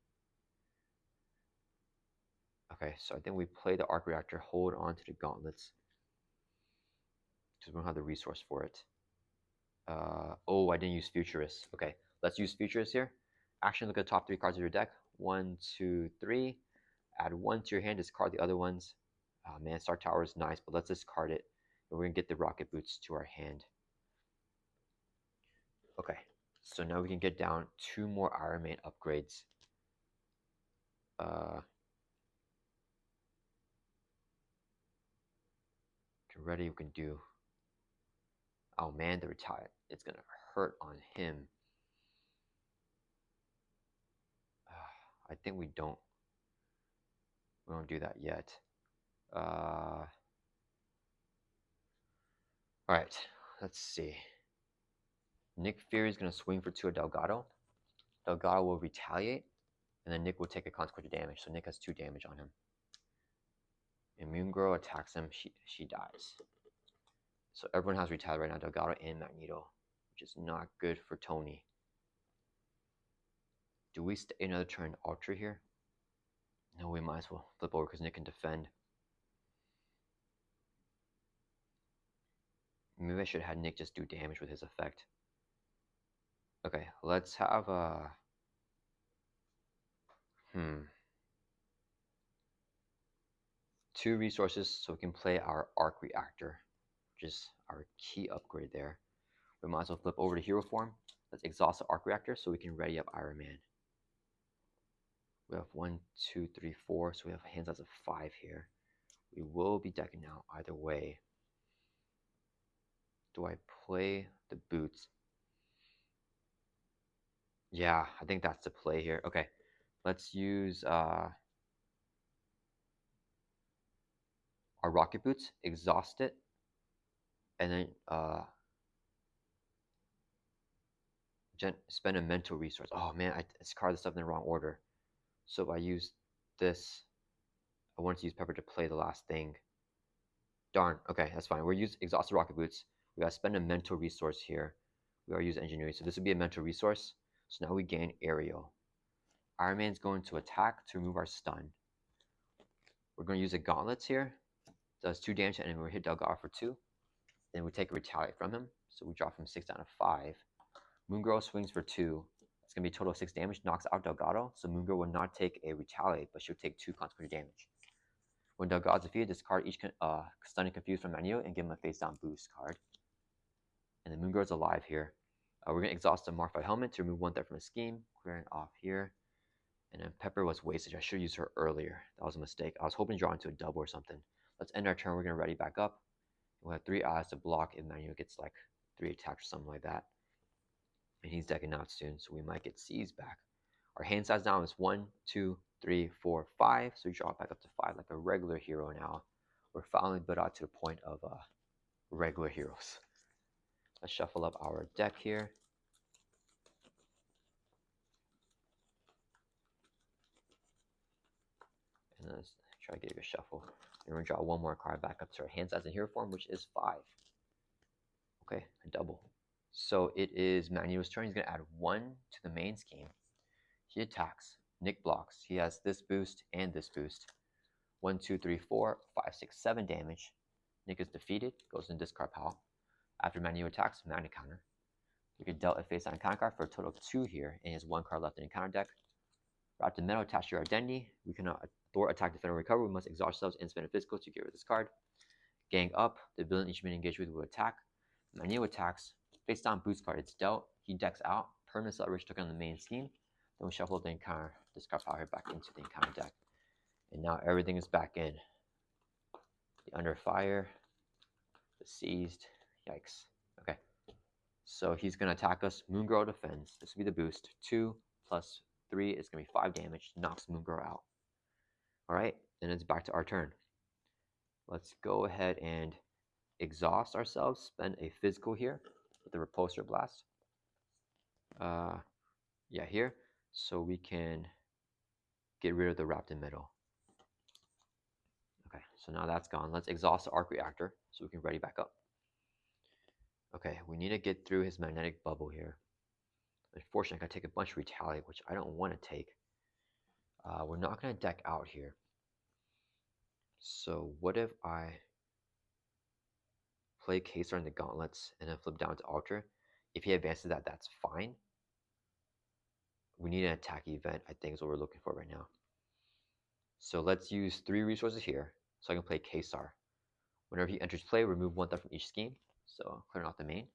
Okay, so I think we play the Arc Reactor, hold on to the gauntlets. Because we don't have the resource for it. Oh, I didn't use Futurist. Okay, let's use Futurist here. Action, look at the top 3 cards of your deck. 1, 2, 3. Add 1 to your hand, discard the other ones. Oh man, Star Tower is nice, but let's discard it. And we're going to get the Rocket Boots to our hand. Okay, so now we can get down 2 more Iron Man upgrades. ready, we can do. Oh man, the retire. It's gonna hurt on him. I think we don't. We don't do that yet. All right. Let's see. Nick Fury is gonna swing for 2 at Delgado. Delgado will retaliate, and then Nick will take a consequence of damage. So Nick has 2 damage on him. Immune Girl attacks him. She dies. So everyone has retaliate right now. Delgado and Magneto, which is not good for Tony. Do we stay another turn Ultra here? No, we might as well flip over because Nick can defend. Maybe I should have Nick just do damage with his effect. Okay, let's have a... 2 resources so we can play our arc reactor, which is our key upgrade there. We might as well flip over to hero form. Let's exhaust the arc reactor so we can ready up Iron Man. We have 1, 2, 3, 4, so we have hand size of 5 here. We will be decking out either way. Do I play the boots? Yeah, I think that's the play here. Okay, let's use our rocket boots, exhaust it, and then spend a mental resource. Oh man, I discarded stuff in the wrong order. So if I use this, I wanted to use Pepper to play the last thing. Darn, okay, that's fine. We're using exhausted rocket boots. We gotta spend a mental resource here. We already use engineering, so this would be a mental resource. So now we gain aerial. Iron Man's going to attack to remove our stun. We're going to use a gauntlets here. Does 2 damage and we hit Delgado for 2. Then we take a retaliate from him. So we drop from 6 down to 5. Moon Girl swings for 2. It's going to be a total of 6 damage, knocks out Delgado. So Moon Girl will not take a retaliate, but she'll take 2 consequential damage. When Delgado's defeated, discard each stun and confuse from Magneto and give him a face down boost card. And then Moon Girl's alive here. We're going to exhaust the Morphified Helmet to remove 1 threat from the scheme. Clearing off here. And then Pepper was wasted. I should have used her earlier. That was a mistake. I was hoping to draw into a double or something. Let's end our turn. We're going to ready back up. We'll have 3 eyes to block if Magneto gets like 3 attacks or something like that. And he's decking out soon, so we might get C's back. Our hand size now is 1, 2, 3, 4, 5. So we draw back up to 5 like a regular hero now. We're finally built out to the point of regular heroes. Let's shuffle up our deck here. And let's try to get a shuffle. And we're going to draw 1 more card back up to our hand size in hero form, which is 5. Okay, a double. So it is Magneto's turn. He's going to add 1 to the main scheme. He attacks. Nick blocks. He has this boost and this boost. 1, 2, 3, 4, 5, 6, 7 damage. Nick is defeated. Goes in discard pile. After Magneto attacks, Magnet counter. We can dealt a face down counter card for a total of 2 here, and he has 1 card left in the counter deck. Wrapped in metal attached to your identity. We cannot thwart, attack, defend, or recover. We must exhaust ourselves and spend a physical to get rid of this card. Gang up. The villain each minion engaged with will attack. Magneto attacks. Face down boost card. It's dealt. He decks out. Permanent celebration took on the main scheme. Then we shuffle the encounter discard power back into the encounter deck. And now everything is back in. The under fire. The seized. Yikes. Okay. So he's going to attack us. Moon Girl defends. This will be the boost. 2 plus 3 is going to be 5 damage. Knocks Moon Girl out. Alright, and it's back to our turn. Let's go ahead and exhaust ourselves. Spend a physical here with the Repulsor Blast. Yeah, here. So we can get rid of the wrapped in metal. Okay, so now that's gone. Let's exhaust the arc reactor so we can ready back up. Okay, we need to get through his magnetic bubble here. Unfortunately, I gotta take a bunch of retaliate, which I don't want to take. We're not gonna deck out here. So what if I play Caesar in the gauntlets and then flip down to Ultra? If he advances that, that's fine. We need an attack event, I think is what we're looking for right now. So let's use 3 resources here so I can play Caesar. Whenever he enters play, remove 1 threat from each scheme. So clearing off the main.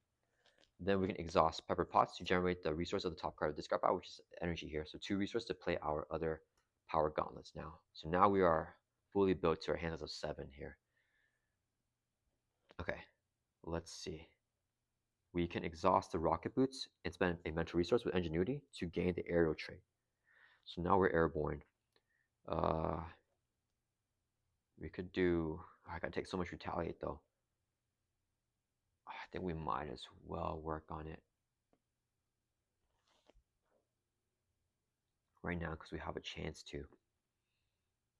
Then we can exhaust Pepper Pots to generate the resource of the top card of this card power, which is energy here. So 2 resources to play our other power gauntlets now. So now we are fully built to our hands of 7 here. Okay, let's see. We can exhaust the rocket boots and spend a mental resource with ingenuity to gain the aerial trait. So now we're airborne. Uh, we could do. I gotta take so much retaliate though. I think we might as well work on it right now because we have a chance to.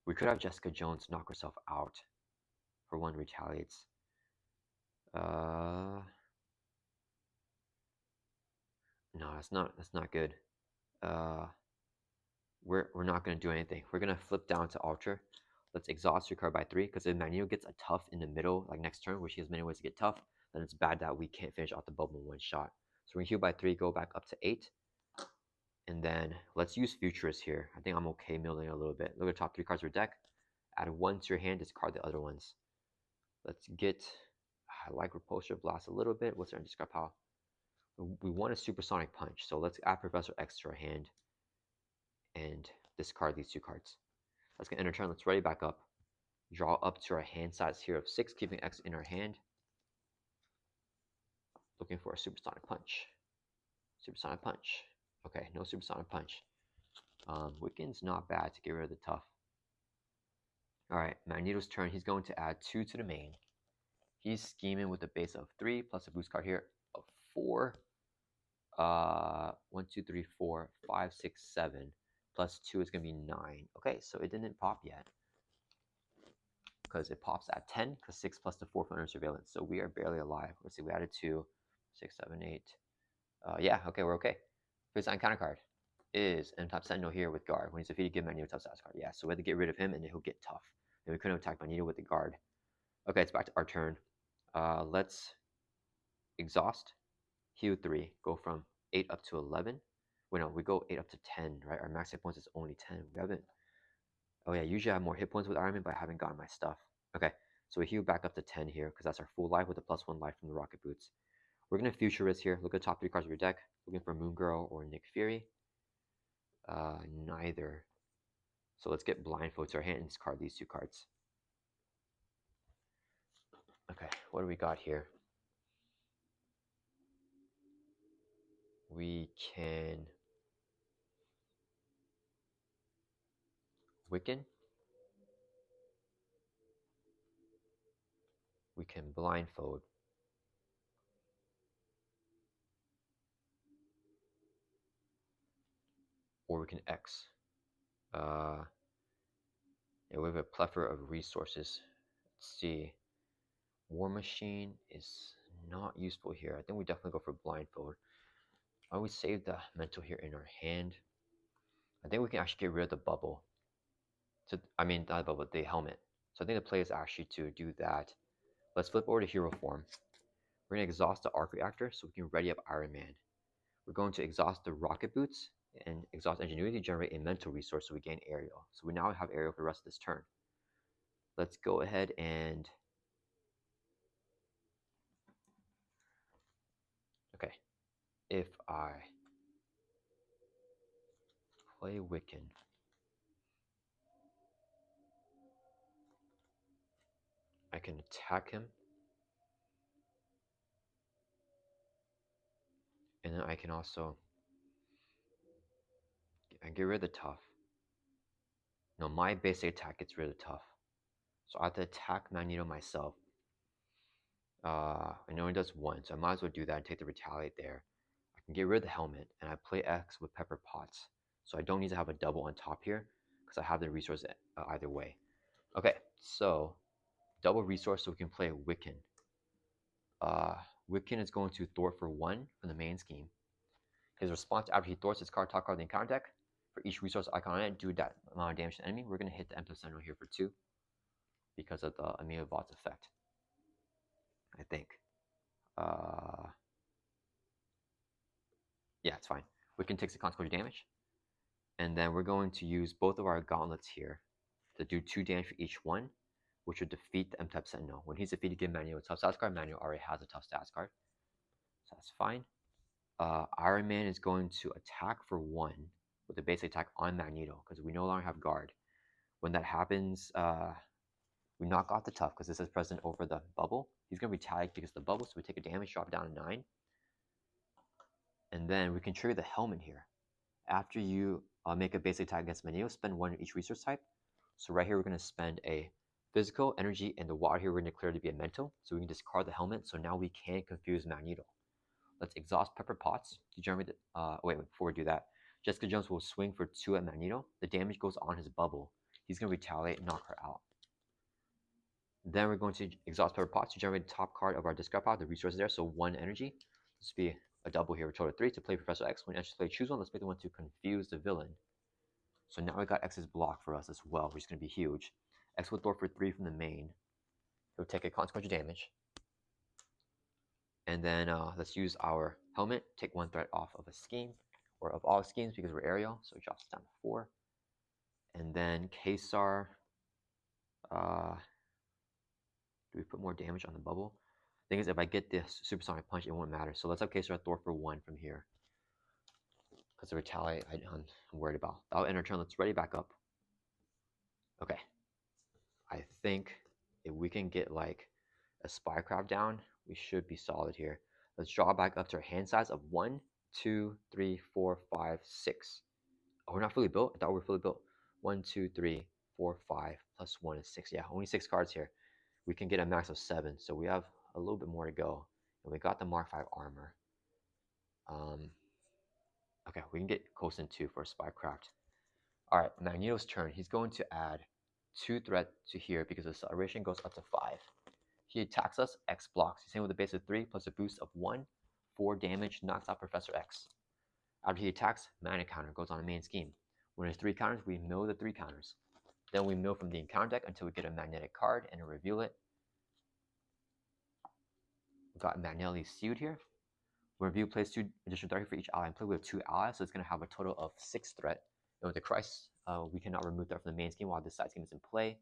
We could have Jessica Jones knock herself out for one retaliates. Uh, no, that's not good. Uh, we're not gonna do anything. We're gonna flip down to Ultra. Let's exhaust your card by 3 because if Magneto gets a tough in the middle, like next turn, which he has many ways to get tough, then it's bad that we can't finish off the bubble in one shot. So we're gonna heal by 3, go back up to 8, and then let's use Futurist here. I think I'm okay milling a little bit. Look at the top 3 cards of your deck. Add 1 to your hand, discard the other ones. Let's get. I like Repulsor Blast a little bit. What's our discard pile? We want a Supersonic Punch, so let's add Professor X to our hand and discard these 2 cards. Let's get end of turn. Let's ready back up. Draw up to our hand size here of 6, keeping X in our hand. Looking for a Supersonic Punch. Supersonic Punch. Okay, no Supersonic Punch. Wiccan's not bad to get rid of the tough. Alright, Magneto's turn. He's going to add 2 to the main. He's scheming with a base of 3 plus a boost card here of 4. 1, 2, 3, 4, 5, 6, 7. Plus 2 is going to be 9. Okay, so it didn't pop yet. Because it pops at 10, because 6 plus the 4 for under surveillance. So we are barely alive. Let's see, we added 2, 6, 7, 8. Yeah, okay, we're okay. His counter card is top Sentinel here with guard. When he's defeated, give Magneto tough status card. Yeah, so we have to get rid of him and then he'll get tough. And we couldn't attack Magneto with the guard. Okay, it's back to our turn. Let's exhaust, heal 3, go from 8 up to 11. Wait, no, we go 8 up to 10, right? Our max hit points is only 10. We haven't. Oh, yeah, usually I have more hit points with Iron Man, but I haven't gotten my stuff. Okay, so we heal back up to 10 here because that's our full life with a +1 life from the rocket boots. We're going to Futurist here. Look at the top 3 cards of your deck. Looking for Moon Girl or Nick Fury. Neither. So let's get Blindfold to our hand and discard these 2 cards. Okay, what do we got here? We can Wiccan. We can Blindfold. Or we can X. Yeah, we have a plethora of resources. Let's see. War Machine is not useful here. I think we definitely go for Blindfold. I always save the mental here in our hand. I think we can actually get rid of the bubble. So I mean, not the bubble, the helmet. So I think the play is actually to do that. Let's flip over to hero form. We're going to exhaust the arc reactor so we can ready up Iron Man. We're going to exhaust the rocket boots and exhaust ingenuity to generate a mental resource so we gain aerial. So we now have aerial for the rest of this turn. Let's go ahead and... Okay. If I play Wiccan, I can attack him. And then I can also get rid of the tough. No, my basic attack gets rid of the tough. So I have to attack Magneto myself. I know he does 1, so I might as well do that and take the retaliate there. I can get rid of the helmet, and I play X with Pepper Potts. So I don't need to have a double on top here, because I have the resource either way. Okay, so double resource so we can play Wiccan. Wiccan is going to thwart for 1 from the main scheme. His response after he thwarts his card, top card of the encounter deck. For each resource icon on it, do that amount of damage to the enemy. We're going to hit the Empty Sentinel here for 2 because of the Amelia Bot's effect, I think. Yeah, it's fine. Wiccan takes the consequential damage. And then we're going to use both of our gauntlets here to do 2 damage for each one, which would defeat the M-type Sentinel. When he's defeated, give Magneto a tough stats card. Magneto already has a tough stats card, so that's fine. Iron Man is going to attack for 1 with a basic attack on Magneto because we no longer have guard. When that happens, We knock off the tough because this is present over the bubble. He's going to retaliate because of the bubble, so we take a damage, drop it down to 9. And then we can trigger the helmet here. After you make a basic attack against Magneto, spend 1 of each resource type. So right here, we're going to spend a physical, energy, and the water here we're going to declare to be a mental. So we can discard the helmet, so now we can't confuse Magneto. Let's exhaust Pepper Potts to generate the, wait, before we do that, Jessica Jones will swing for 2 at Magneto. The damage goes on his bubble. He's going to retaliate and knock her out. Then we're going to exhaust Pepper Potts to generate the top card of our discard pile, the resources there, so 1 energy. This will be a double here, a total of 3 to play Professor X. When you actually play choose one, let's make the one to confuse the villain. So now we got X's block for us as well, which is going to be huge. X will throw for 3 from the main. He'll take a consequential damage. And then let's use our helmet, take 1 threat off of a scheme, or of all schemes because we're aerial, so it drops down to 4. And then Kesar, do we put more damage on the bubble? Thing is, if I get this supersonic punch, it won't matter. So let's have Kesar throw for 1 from here. Because the retaliate, I'm worried about. That'll end our turn. Let's ready back up. Okay. I think if we can get like a Spycraft down, we should be solid here. Let's draw back up to our hand size of 1, 2, 3, 4, 5, 6. Oh, we're not fully built? I thought we were fully built. 1, 2, 3, 4, 5, plus 1 is 6. Yeah, only 6 cards here. We can get a max of 7, so we have a little bit more to go. And we got the Mark 5 armor. Okay, we can get Coulson 2 for Spycraft. Alright, Magneto's turn. He's going to add 2 threat to here because the acceleration goes up to 5. He attacks us, X blocks. He's hitting with a base of 3 plus a boost of 1, 4 damage, knocks out Professor X. After he attacks, mana counter goes on the main scheme. When there's 3 counters, we mill the 3 counters. Then we mill from the encounter deck until we get a magnetic card and reveal it. We've got Magnetically Sealed here. When review, plays 2 additional threat for each ally and play. We have 2 allies, so it's going to have a total of 6 threat. And with the Crisis, we cannot remove that from the main scheme while this side scheme is in play.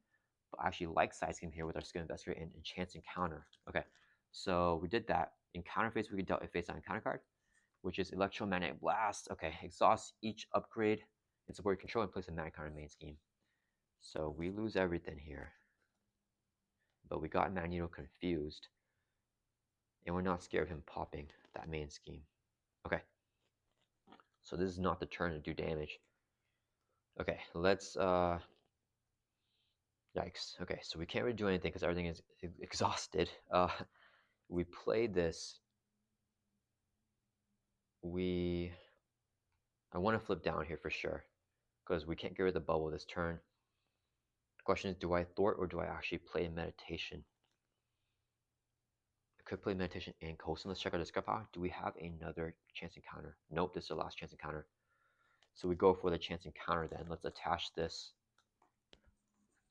But I actually like side scheme here with our Skill Investigator and Chance Encounter. Okay, so we did that. In counter phase, we can dealt a face on counter card, which is Electromagnetic Blast. Okay, exhaust each upgrade and support control and place a mana counter main scheme. So we lose everything here. But we got Magneto confused. And we're not scared of him popping that main scheme. Okay. So this is not the turn to do damage. Okay, let's yikes. Okay, so we can't really do anything because everything is exhausted. We play this. I want to flip down here for sure because we can't get rid of the bubble this turn. The question is, do I thwart or do I actually play meditation? I could play meditation and Coulson. Let's check our discard pile. Do we have another chance encounter? Nope, this is the last chance encounter. So we go for the chance encounter then. Let's attach this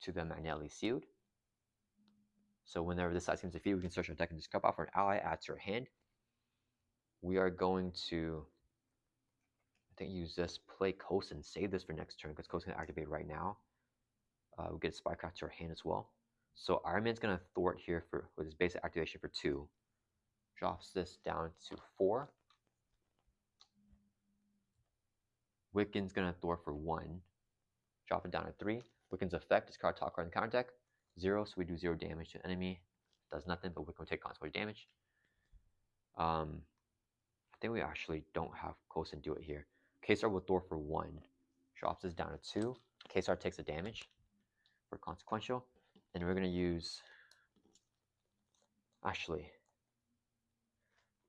to the Magnetically Sealed. So whenever this side seems defeated, we can search our deck and discard pile for an ally, add to our hand. We are going to, I think, use this, play Coulson, save this for next turn because Coulson can activate right now. We'll get Spycraft to our hand as well. So Iron Man's going to thwart here with his basic activation for 2. Drops this down to 4. Wiccan's going to thwart for 1. Drop it down to 3. Wiccan's effect, discard top card in the counter deck. 0, so we do 0 damage to an enemy. Does nothing, but Wiccan will take consequential damage. I think we actually don't have Coulson do it here. Kesar will thwart for 1. Drops this down to 2. Kesar takes the damage for consequential. And we're going to use... Actually,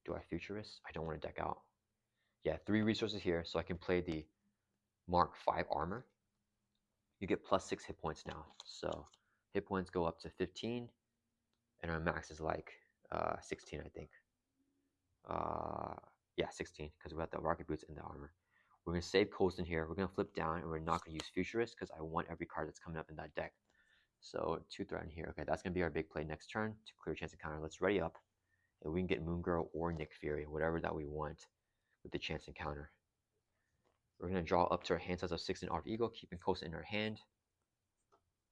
do I Futurist? I don't want to deck out. Yeah, 3 resources here, so I can play the Mark 5 armor. You get plus 6 hit points now. So hit points go up to 15. And our max is like 16, I think. Yeah, 16, because we got the rocket boots and the armor. We're going to save Coulson here. We're going to flip down, and we're not going to use Futurist because I want every card that's coming up in that deck. So 2 threat in here. Okay, that's going to be our big play next turn to clear chance encounter. Let's ready up. And we can get Moon Girl or Nick Fury, whatever that we want with the chance encounter. We're going to draw up to our hand size of 6 in Art of Ego, keeping Coulson in our hand.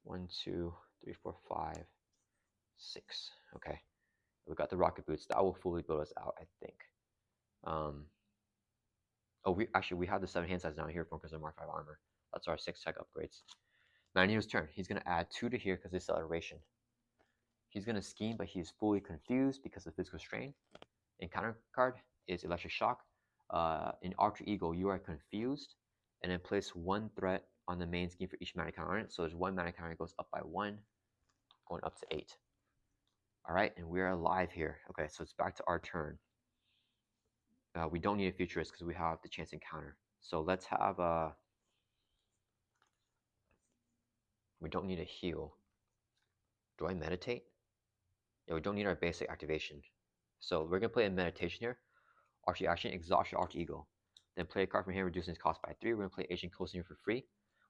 1, 2, 3, 4, 5, 6. Okay. We got the rocket boots. That will fully build us out, I think. Oh, we have the 7 hand size down here for because of Mark 5 armor. That's our 6 tech upgrades. Magneto's turn. He's going to add 2 to here because of acceleration. He's going to scheme, but he's fully confused because of physical strain. And counter card is Electric Shock. In Alter Ego, you are confused, and then place 1 threat on the main scheme for each mana counter on it. So there's 1 mana counter that goes up by 1, going up to 8. Alright, and we're alive here. Okay, so it's back to our turn. We don't need a Futurist because we have the chance encounter. So let's have we don't need a heal. Do I meditate? Yeah, we don't need our basic activation. So we're going to play a meditation here. Archie action, exhaust your Alter Ego. Then play a card from hand, reducing its cost by 3. We're going to play Agent Coulson here for free.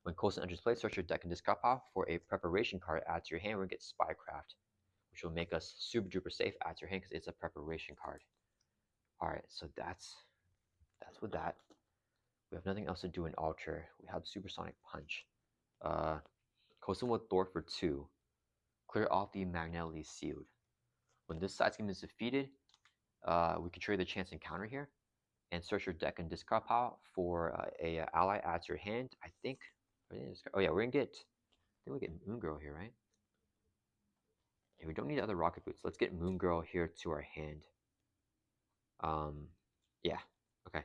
When Coulson enters play, search your deck and discard pile for a preparation card add to your hand. We're going to get Spycraft, which will make us super duper safe. Add to your hand because it's a preparation card. Alright, so that's with that. We have nothing else to do in Alter. We have Supersonic Punch. Coulson will Thor for 2. Clear off the Magnetically Sealed. When this side scheme is defeated, we can trade the chance encounter here and search your deck and discard pile for a ally add to your hand. I think. Oh yeah, we're gonna get. I think we get Moon Girl here, right? Yeah, we don't need other Rocket Boots. Let's get Moon Girl here to our hand. Yeah, okay.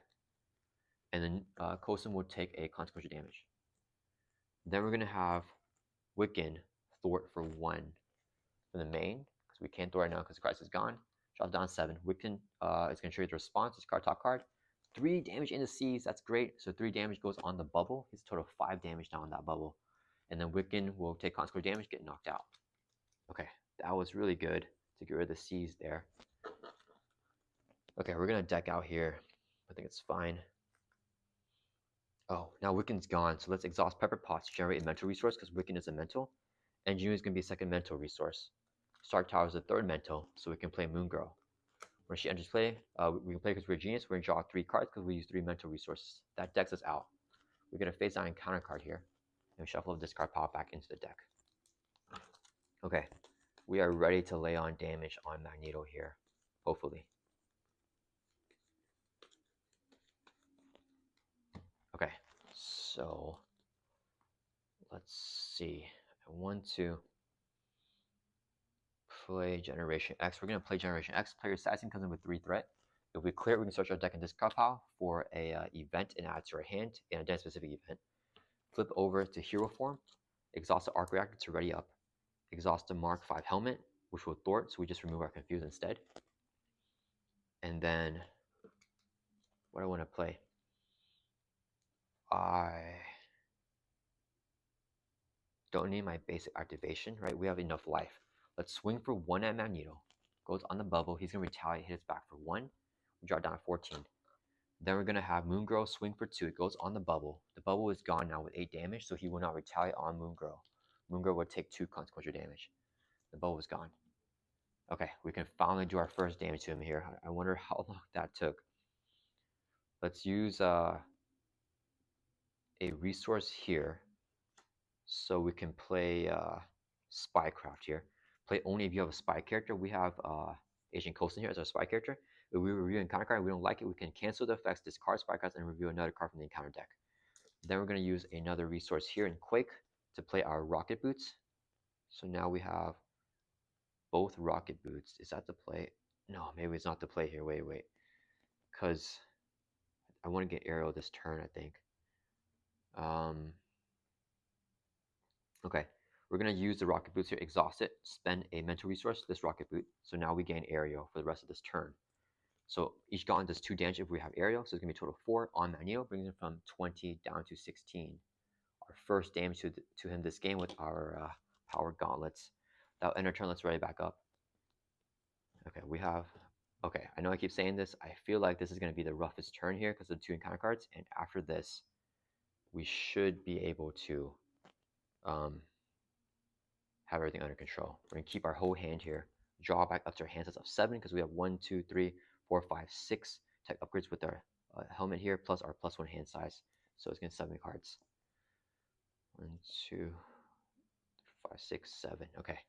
And then Coulson will take a consequential damage. Then we're gonna have Wiccan thwart for 1 from the main because we can't thwart right now because the crisis is gone. Drops down 7. Wiccan is gonna trigger the response. Discard top card. 3 damage in the seas. That's great. So 3 damage goes on the bubble. He's a total of 5 damage down on that bubble. And then Wiccan will take consequential damage, get knocked out. Okay, that was really good to get rid of the seas there. Okay, we're gonna deck out here. I think it's fine. Oh, now Wiccan's gone. So let's exhaust Pepper Pot to generate a mental resource because Wiccan is a mental. And June is gonna be a second mental resource. Stark Tower is a third mental, so we can play Moon Girl. When she enters play, we can play because we're a genius. We're going to draw 3 cards because we use 3 mental resources. That decks us out. We're going to face down encounter card here. And we shuffle this card pile back into the deck. Okay. We are ready to lay on damage on Magneto here. Hopefully. Okay. So, let's see. I want to play Generation X. We're going to play Generation X. Player assassin comes in with 3 threat. If we clear it, we can search our deck and discard pile for a event and add to our hand in a deck specific event. Flip over to hero form, exhaust the arc reactor to ready up, exhaust the Mark 5 helmet, which will thwart, so we just remove our confuse instead. And then what I want to play, I don't need my basic activation, right? We have enough life. Let's swing for 1 at Magneto. Goes on the bubble. He's going to retaliate, hit his back for 1. We draw down to 14. Then we're going to have Moon Girl swing for 2. It goes on the bubble. The bubble is gone now with 8 damage, so he will not retaliate on Moon Girl. Moon Girl will take 2 consequential damage. The bubble is gone. Okay, we can finally do our first damage to him here. I wonder how long that took. Let's use a resource here so we can play Spycraft here. Play only if you have a spy character. We have Agent Coulson here as our spy character. If we review an encounter card and we don't like it, we can cancel the effects, discard spy cards, and review another card from the encounter deck. Then we're going to use another resource here in Quake to play our Rocket Boots. So now we have both Rocket Boots. Is that the play? No, maybe it's not the play here. Wait. Because I want to get Arrow this turn, I think. Okay, we're going to use the Rocket Boots here, exhaust it, spend a mental resource, this Rocket Boot. So now we gain Aerial for the rest of this turn. So each Gauntlet does 2 damage if we have Aerial, so it's going to be a total of 4 on Magneto, brings him from 20 down to 16. Our first damage to him this game with our Power Gauntlets. That'll end our turn, let's ready back up. Okay, we have... Okay, I know I keep saying this. I feel like this is going to be the roughest turn here because of the 2 encounter cards. And after this, we should be able to have everything under control. We're going to keep our whole hand here. Draw back up to our hand sets of 7 because we have 1, 2, 3, 4, 5, 6 tech upgrades with our helmet here, plus our +1 hand size. So it's going to 7 cards. 1, 2, 5, 6, 7. Okay.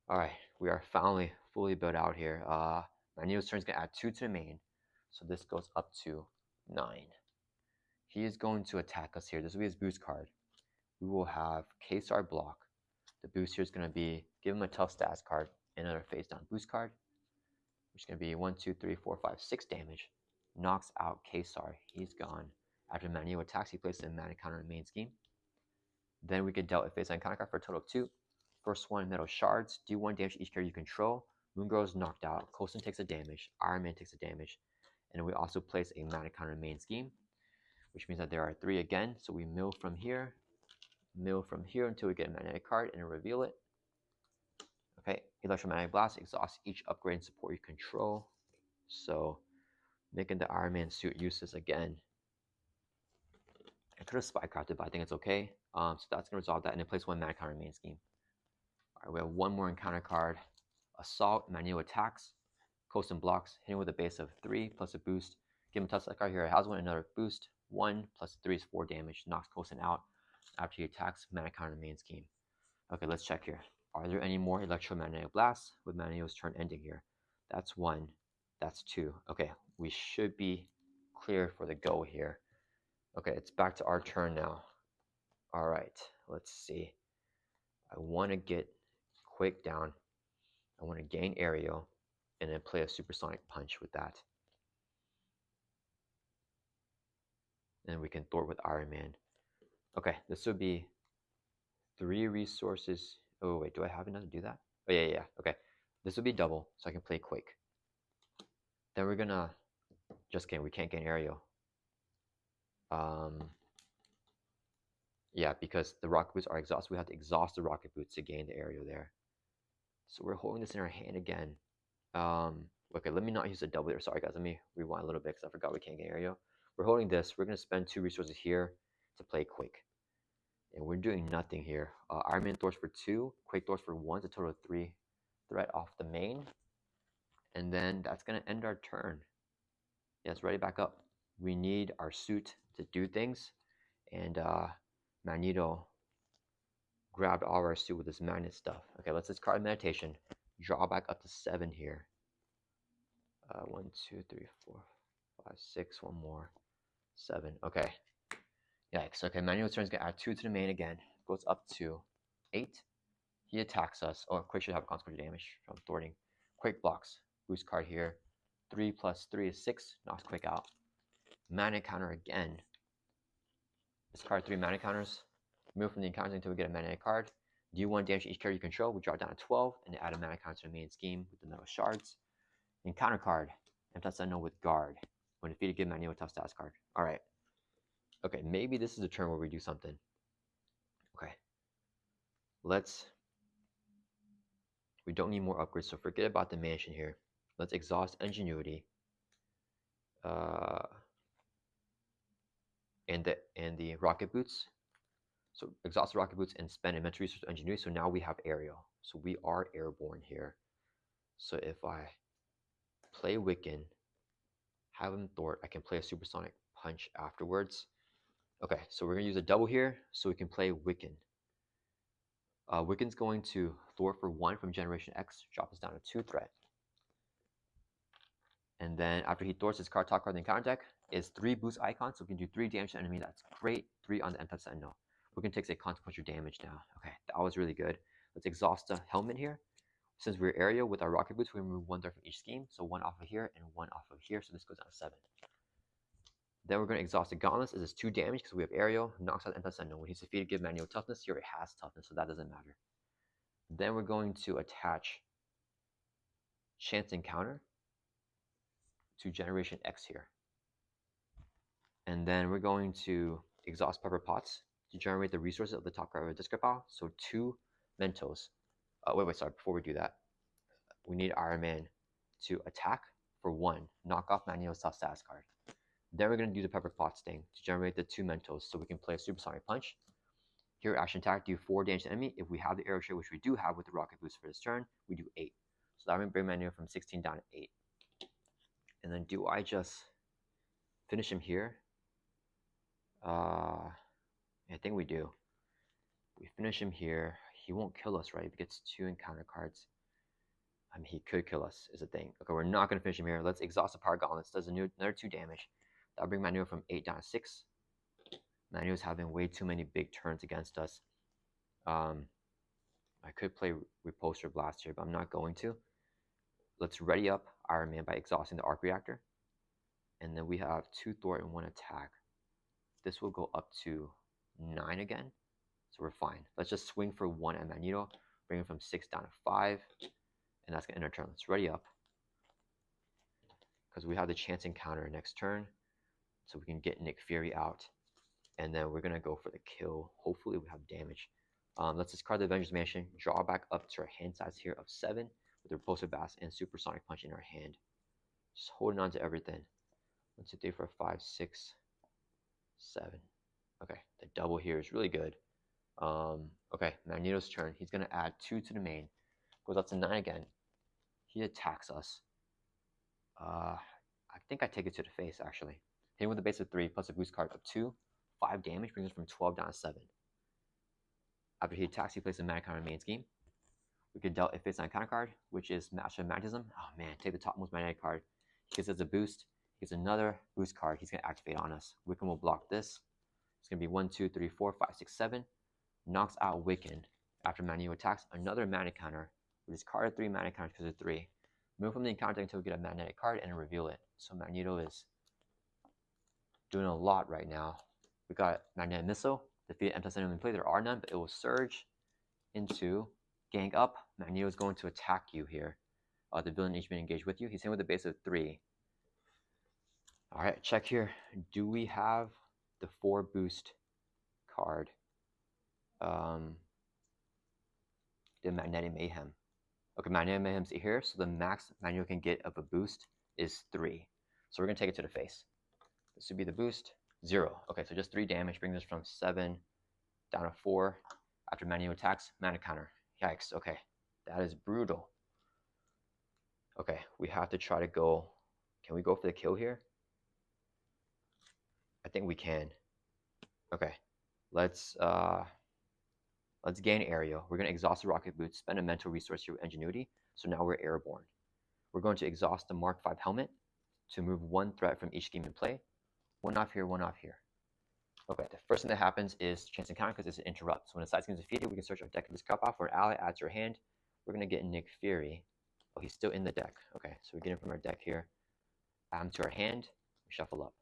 All right. We are finally fully built out here. Magneto's turn is going to add 2 to the main. So this goes up to 9. He is going to attack us here. This will be his boost card. we will have K-Star block. The boost here is going to be give him a tough stats card, another face down boost card, which is going to be 1, 2, 3, 4, 5, 6 damage. Knocks out K-Star. He's gone. After Magneto attacks, he places a mana counter in the main scheme. Then we get dealt a face down counter card for a total of 2. First one, Metal Shards. Do 1 damage to each character you control. Moon Girl is knocked out. Coulson takes a damage. Iron Man takes a damage. And we also place a mana counter in the main scheme, which means that there are 3 again. So we mill from here until we get a magnetic card and reveal it. Okay, Electromagnetic Blast exhausts each upgrade and support you control. So making the Iron Man suit useless again. I could have spycrafted, but I think it's okay. So that's going to resolve that, and then place 1 mana counter in main scheme. All right, we have 1 more encounter card. Assault, Magneto attacks. Coulson blocks, hitting with a base of 3 plus a boost. Give him a touch that card here. It has 1, another boost. 1 plus 3 is 4 damage. Knocks Coulson out. After he attacks, mana counter in main scheme. Okay, let's check here. Are there any more electromagnetic blasts with Magneto's turn ending here? That's 1. That's 2. Okay, we should be clear for the go here. Okay, it's back to our turn now. All right, let's see. I want to get Quick down. I want to gain aerial and then play a supersonic punch with that. And we can thwart with Iron Man. Okay, this would be 3 resources. Oh, wait, do I have enough to do that? Oh, yeah. Okay, this would be double, so I can play Quake. Then we're gonna, just kidding, we can't gain aerial. Yeah, because the rocket boots are exhausted. We have to exhaust the rocket boots to gain the aerial there. So we're holding this in our hand again. Okay, let me not use a double here. Sorry guys, let me rewind a little bit because I forgot we can't gain aerial. We're holding this. We're gonna spend 2 resources here to play Quake. And we're doing nothing here. Iron Man thorns for 2, Quake thorns for 1, it's a total of 3 threat off the main. And then that's gonna end our turn. Yeah, it's ready back up. We need our suit to do things. And Magneto grabbed all of our suit with this magnet stuff. Okay, let's discard meditation. Draw back up to 7 here. 1, 2, 3, 4, 5, 6. One more. 7. Okay. Yikes. Okay, Magneto's turn is going to add 2 to the main again. Goes up to 8. He attacks us. Oh, Quick should have consequential damage from thwarting. Quick blocks. Boost card here. 3 plus 3 is 6. Knocks Quick out. Mana counter again. Discard 3 mana counters. Move from the encounters until we get a mana card. Do 1 damage to each character you control. We draw down to 12 and add a mana counter to the main scheme with the metal shards. Encounter card. Empty Sentinel with guard. When defeated, give Magneto a tough stats card. Alright. Okay, maybe this is a turn where we do something. Okay. We don't need more upgrades, so forget about the mansion here. Let's exhaust Ingenuity. And the rocket boots. So exhaust the rocket boots and spend immense resource Ingenuity. So now we have aerial. So we are airborne here. So if I play Wiccan, have him thwart, I can play a supersonic punch afterwards. Okay, so we're gonna use a double here so we can play Wiccan. Wiccan's going to thwart for 1 from Generation X, drop us down to 2 threat. And then after he thwarts, his card top card in the counter deck is 3 boost icons, so we can do 3 damage to enemy. That's great. 3 on the Empty Sentinel. Wiccan takes a consequential damage now. Okay, that was really good. Let's exhaust the helmet here. Since we're area with our rocket boots, we remove 1 threat from each scheme. So 1 off of here and 1 off of here. So this goes down to 7. Then we're going to exhaust the gauntlets. This is 2 damage because we have aerial. Knocks out the Empty Sentinel. When he's defeated, give Magneto toughness. Here it has toughness, so that doesn't matter. Then we're going to attach Chance Encounter to Generation X here. And then we're going to exhaust Pepper Pots to generate the resources of the top card of the discard pile. So 2 Mentos. Sorry, before we do that, we need Iron Man to attack for 1. Knock off Magneto's tough status card. Then we're going to do the Pepper Pots thing to generate the 2 Mentos so we can play a Supersonic Punch. Here, action attack, do 4 damage to enemy. If we have the arrow share, which we do have with the rocket boost for this turn, we do 8. So that would bring Magneto from 16 down to 8. And then do I just finish him here? I think we do. We finish him here. He won't kill us, right? If he gets 2 encounter cards. I mean, he could kill us, is the thing. Okay, we're not going to finish him here. Let's exhaust the Power Gauntlets. Does another 2 damage. That'll bring Magneto from 8 down to 6. Magneto's having way too many big turns against us. I could play Repulsor Blast here, but I'm not going to. Let's ready up Iron Man by exhausting the arc reactor. And then we have 2 thwart and 1 attack. This will go up to 9 again. So we're fine. Let's just swing for 1 at Magneto, bring it from 6 down to 5. And that's going to end our turn. Let's ready up. Because we have the chance encounter next turn. So we can get Nick Fury out. And then we're going to go for the kill. Hopefully we have damage. Let's discard the Avengers Mansion. Draw back up to our hand size here of 7. With the Repulsive Blast and Supersonic Punch in our hand. Just holding on to everything. 1, 2, 3, 4, 5, 6, 7. Okay, the double here is really good. Okay, Magneto's turn. He's going to add 2 to the main. Goes up to 9 again. He attacks us. I think I take it to the face, actually. Hit him with a base of 3 plus a boost card of 2. 5 damage brings us from 12 down to 7. After he attacks, he places a mana counter in main scheme. We could dealt a face-on counter card, which is Master of Magnetism. Oh man, take the topmost magnetic card. He gets us a boost. He gets another boost card. He's going to activate on us. Wiccan will block this. It's going to be 1, 2, 3, 4, 5, 6, 7. Knocks out Wiccan. After Magneto attacks, another mana counter. We discard 3 mana counters because of 3. Move from the encounter until we get a magnetic card and reveal it. So Magneto is doing a lot right now. We got Magnetic Missile. Defeat anti-venom in play. There are none, but it will surge into gang up. Magneto is going to attack you here. The villain needs to be engaged with you. He's in with a base of 3. Alright, check here. Do we have the 4 boost card? The Magnetic Mayhem. Okay, Magnetic Mayhem's here, so the max Magneto can get of a boost is 3. So we're going to take it to the face. This would be the boost. 0. Okay, so just 3 damage brings us from 7 down to 4. After Magneto attacks, mana counter. Yikes, okay. That is brutal. Okay, we have to try to go. Can we go for the kill here? I think we can. Okay, let's gain aerial. We're going to exhaust the rocket boots, spend a mental resource here with ingenuity. So now we're airborne. We're going to exhaust the Mark V helmet to remove 1 threat from each scheme in play. 1 off here, 1 off here. Okay, the first thing that happens is chance encounter because it's an interrupt. So when a side scheme is defeated, we can search our deck and discard off for an ally, add to your hand. We're going to get Nick Fury. Oh, he's still in the deck. Okay, so we get him from our deck here. Add him to our hand. We shuffle up.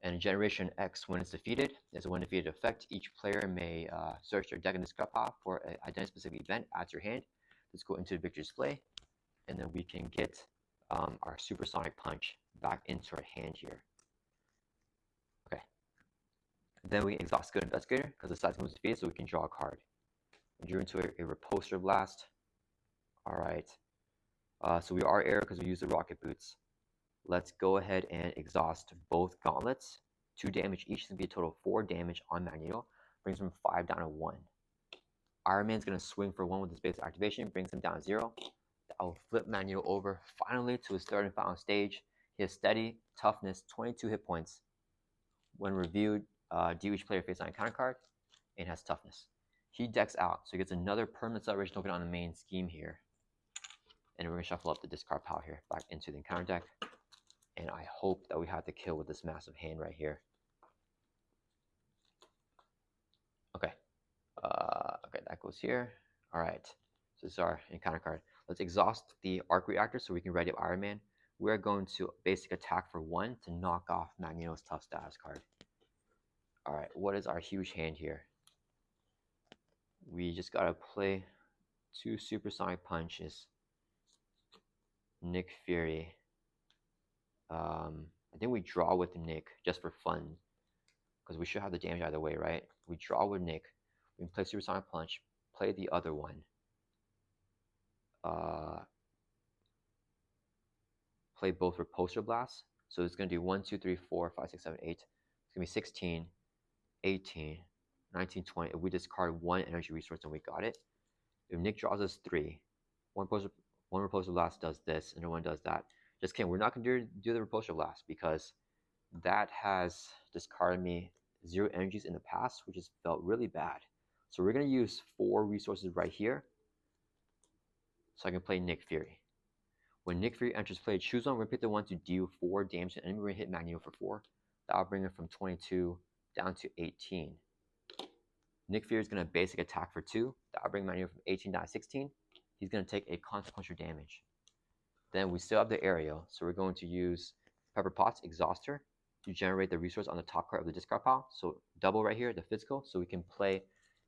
And Generation X, when it's defeated, is a when defeated effect. Each player may search their deck and discard off for an identity specific event, add to your hand. Let's go into the victory display. And then we can get our Supersonic Punch back into our hand here. Okay. Then we exhaust Good Investigator because the side scheme was defeated, so we can draw a card. We drew into a Repulsor Blast. Alright. So we are air because we use the rocket boots. Let's go ahead and exhaust both gauntlets. 2 damage each. It's going to be a total of 4 damage on Magneto. Brings him from 5 down to 1. Iron Man's going to swing for 1 with his base activation. Brings him down to 0. I'll flip Magneto over finally to his third and final stage. He has steady, toughness, 22 hit points. When reviewed, deal each player face on a counter card, and has toughness. He decks out, so he gets another permanent celebration token on the main scheme here. And we're going to shuffle up the discard pile here back into the encounter deck. And I hope that we have to kill with this massive hand right here. Okay. Okay, that goes here. All right. So this is our encounter card. Let's exhaust the arc reactor so we can ready up Iron Man. We're going to basic attack for 1 to knock off Magneto's tough status card. All right. What is our huge hand here? We just got to play 2 supersonic punches. Nick Fury. I think we draw with Nick just for fun, because we should have the damage either way, right? We draw with Nick. We can play Supersonic Punch, play the other one. Play both Repulsor Blasts. So it's going to do 1, 2, 3, 4, 5, 6, 7, 8. It's going to be 16, 18, 19, 20. If we discard 1 energy resource and we got it. If Nick draws us 3, one Repulsor Blast does this, and the one does that. Just kidding. We're not going to do the Repulsor Blast because that has discarded me 0 energies in the past, which has felt really bad. So we're going to use 4 resources right here so I can play Nick Fury. When Nick Fury enters play, choose one. We're going to pick the one to deal 4 damage to an enemy. We're going to hit Magneto for 4. That'll bring it from 22 down to 18. Nick Fury is going to basic attack for 2. That will bring Magneto from 18 down to 16. He's going to take a consequential damage. Then we still have the aerial, so we're going to use Pepper Potts Exhauster to generate the resource on the top card of the discard pile. So double right here, the physical, so we can play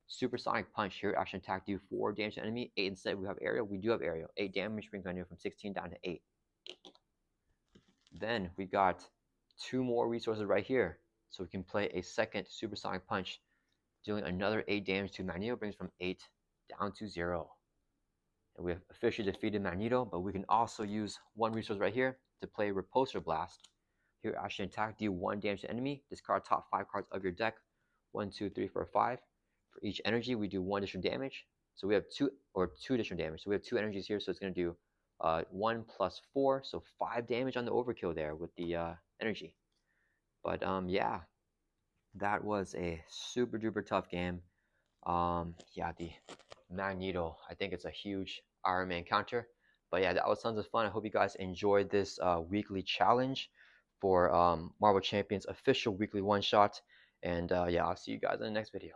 Supersonic Punch here. Action attack, do 4 damage to enemy. 8 instead. We have aerial. We do have aerial. 8 damage brings Magneto from 16 down to 8. Then we got 2 more resources right here, so we can play a second Supersonic Punch, dealing another 8 damage to Magneto, brings from 8 down to 0. And we have officially defeated Magneto, but we can also use 1 resource right here to play Repulsor Blast. Here, action attack, deal 1 damage to enemy. Discard top 5 cards of your deck. 1, 2, 3, 4, 5. For each energy, we do 1 additional damage. So we have 2 additional damage. So we have 2 energies here, so it's going to do 1 plus 4, so 5 damage on the overkill there with the energy. But yeah, that was a super duper tough game. Yeah, the Magneto, I think it's a huge Iron Man counter. But yeah, that was tons of fun. I hope you guys enjoyed this weekly challenge for Marvel Champions official weekly one shot. And yeah, I'll see you guys in the next video.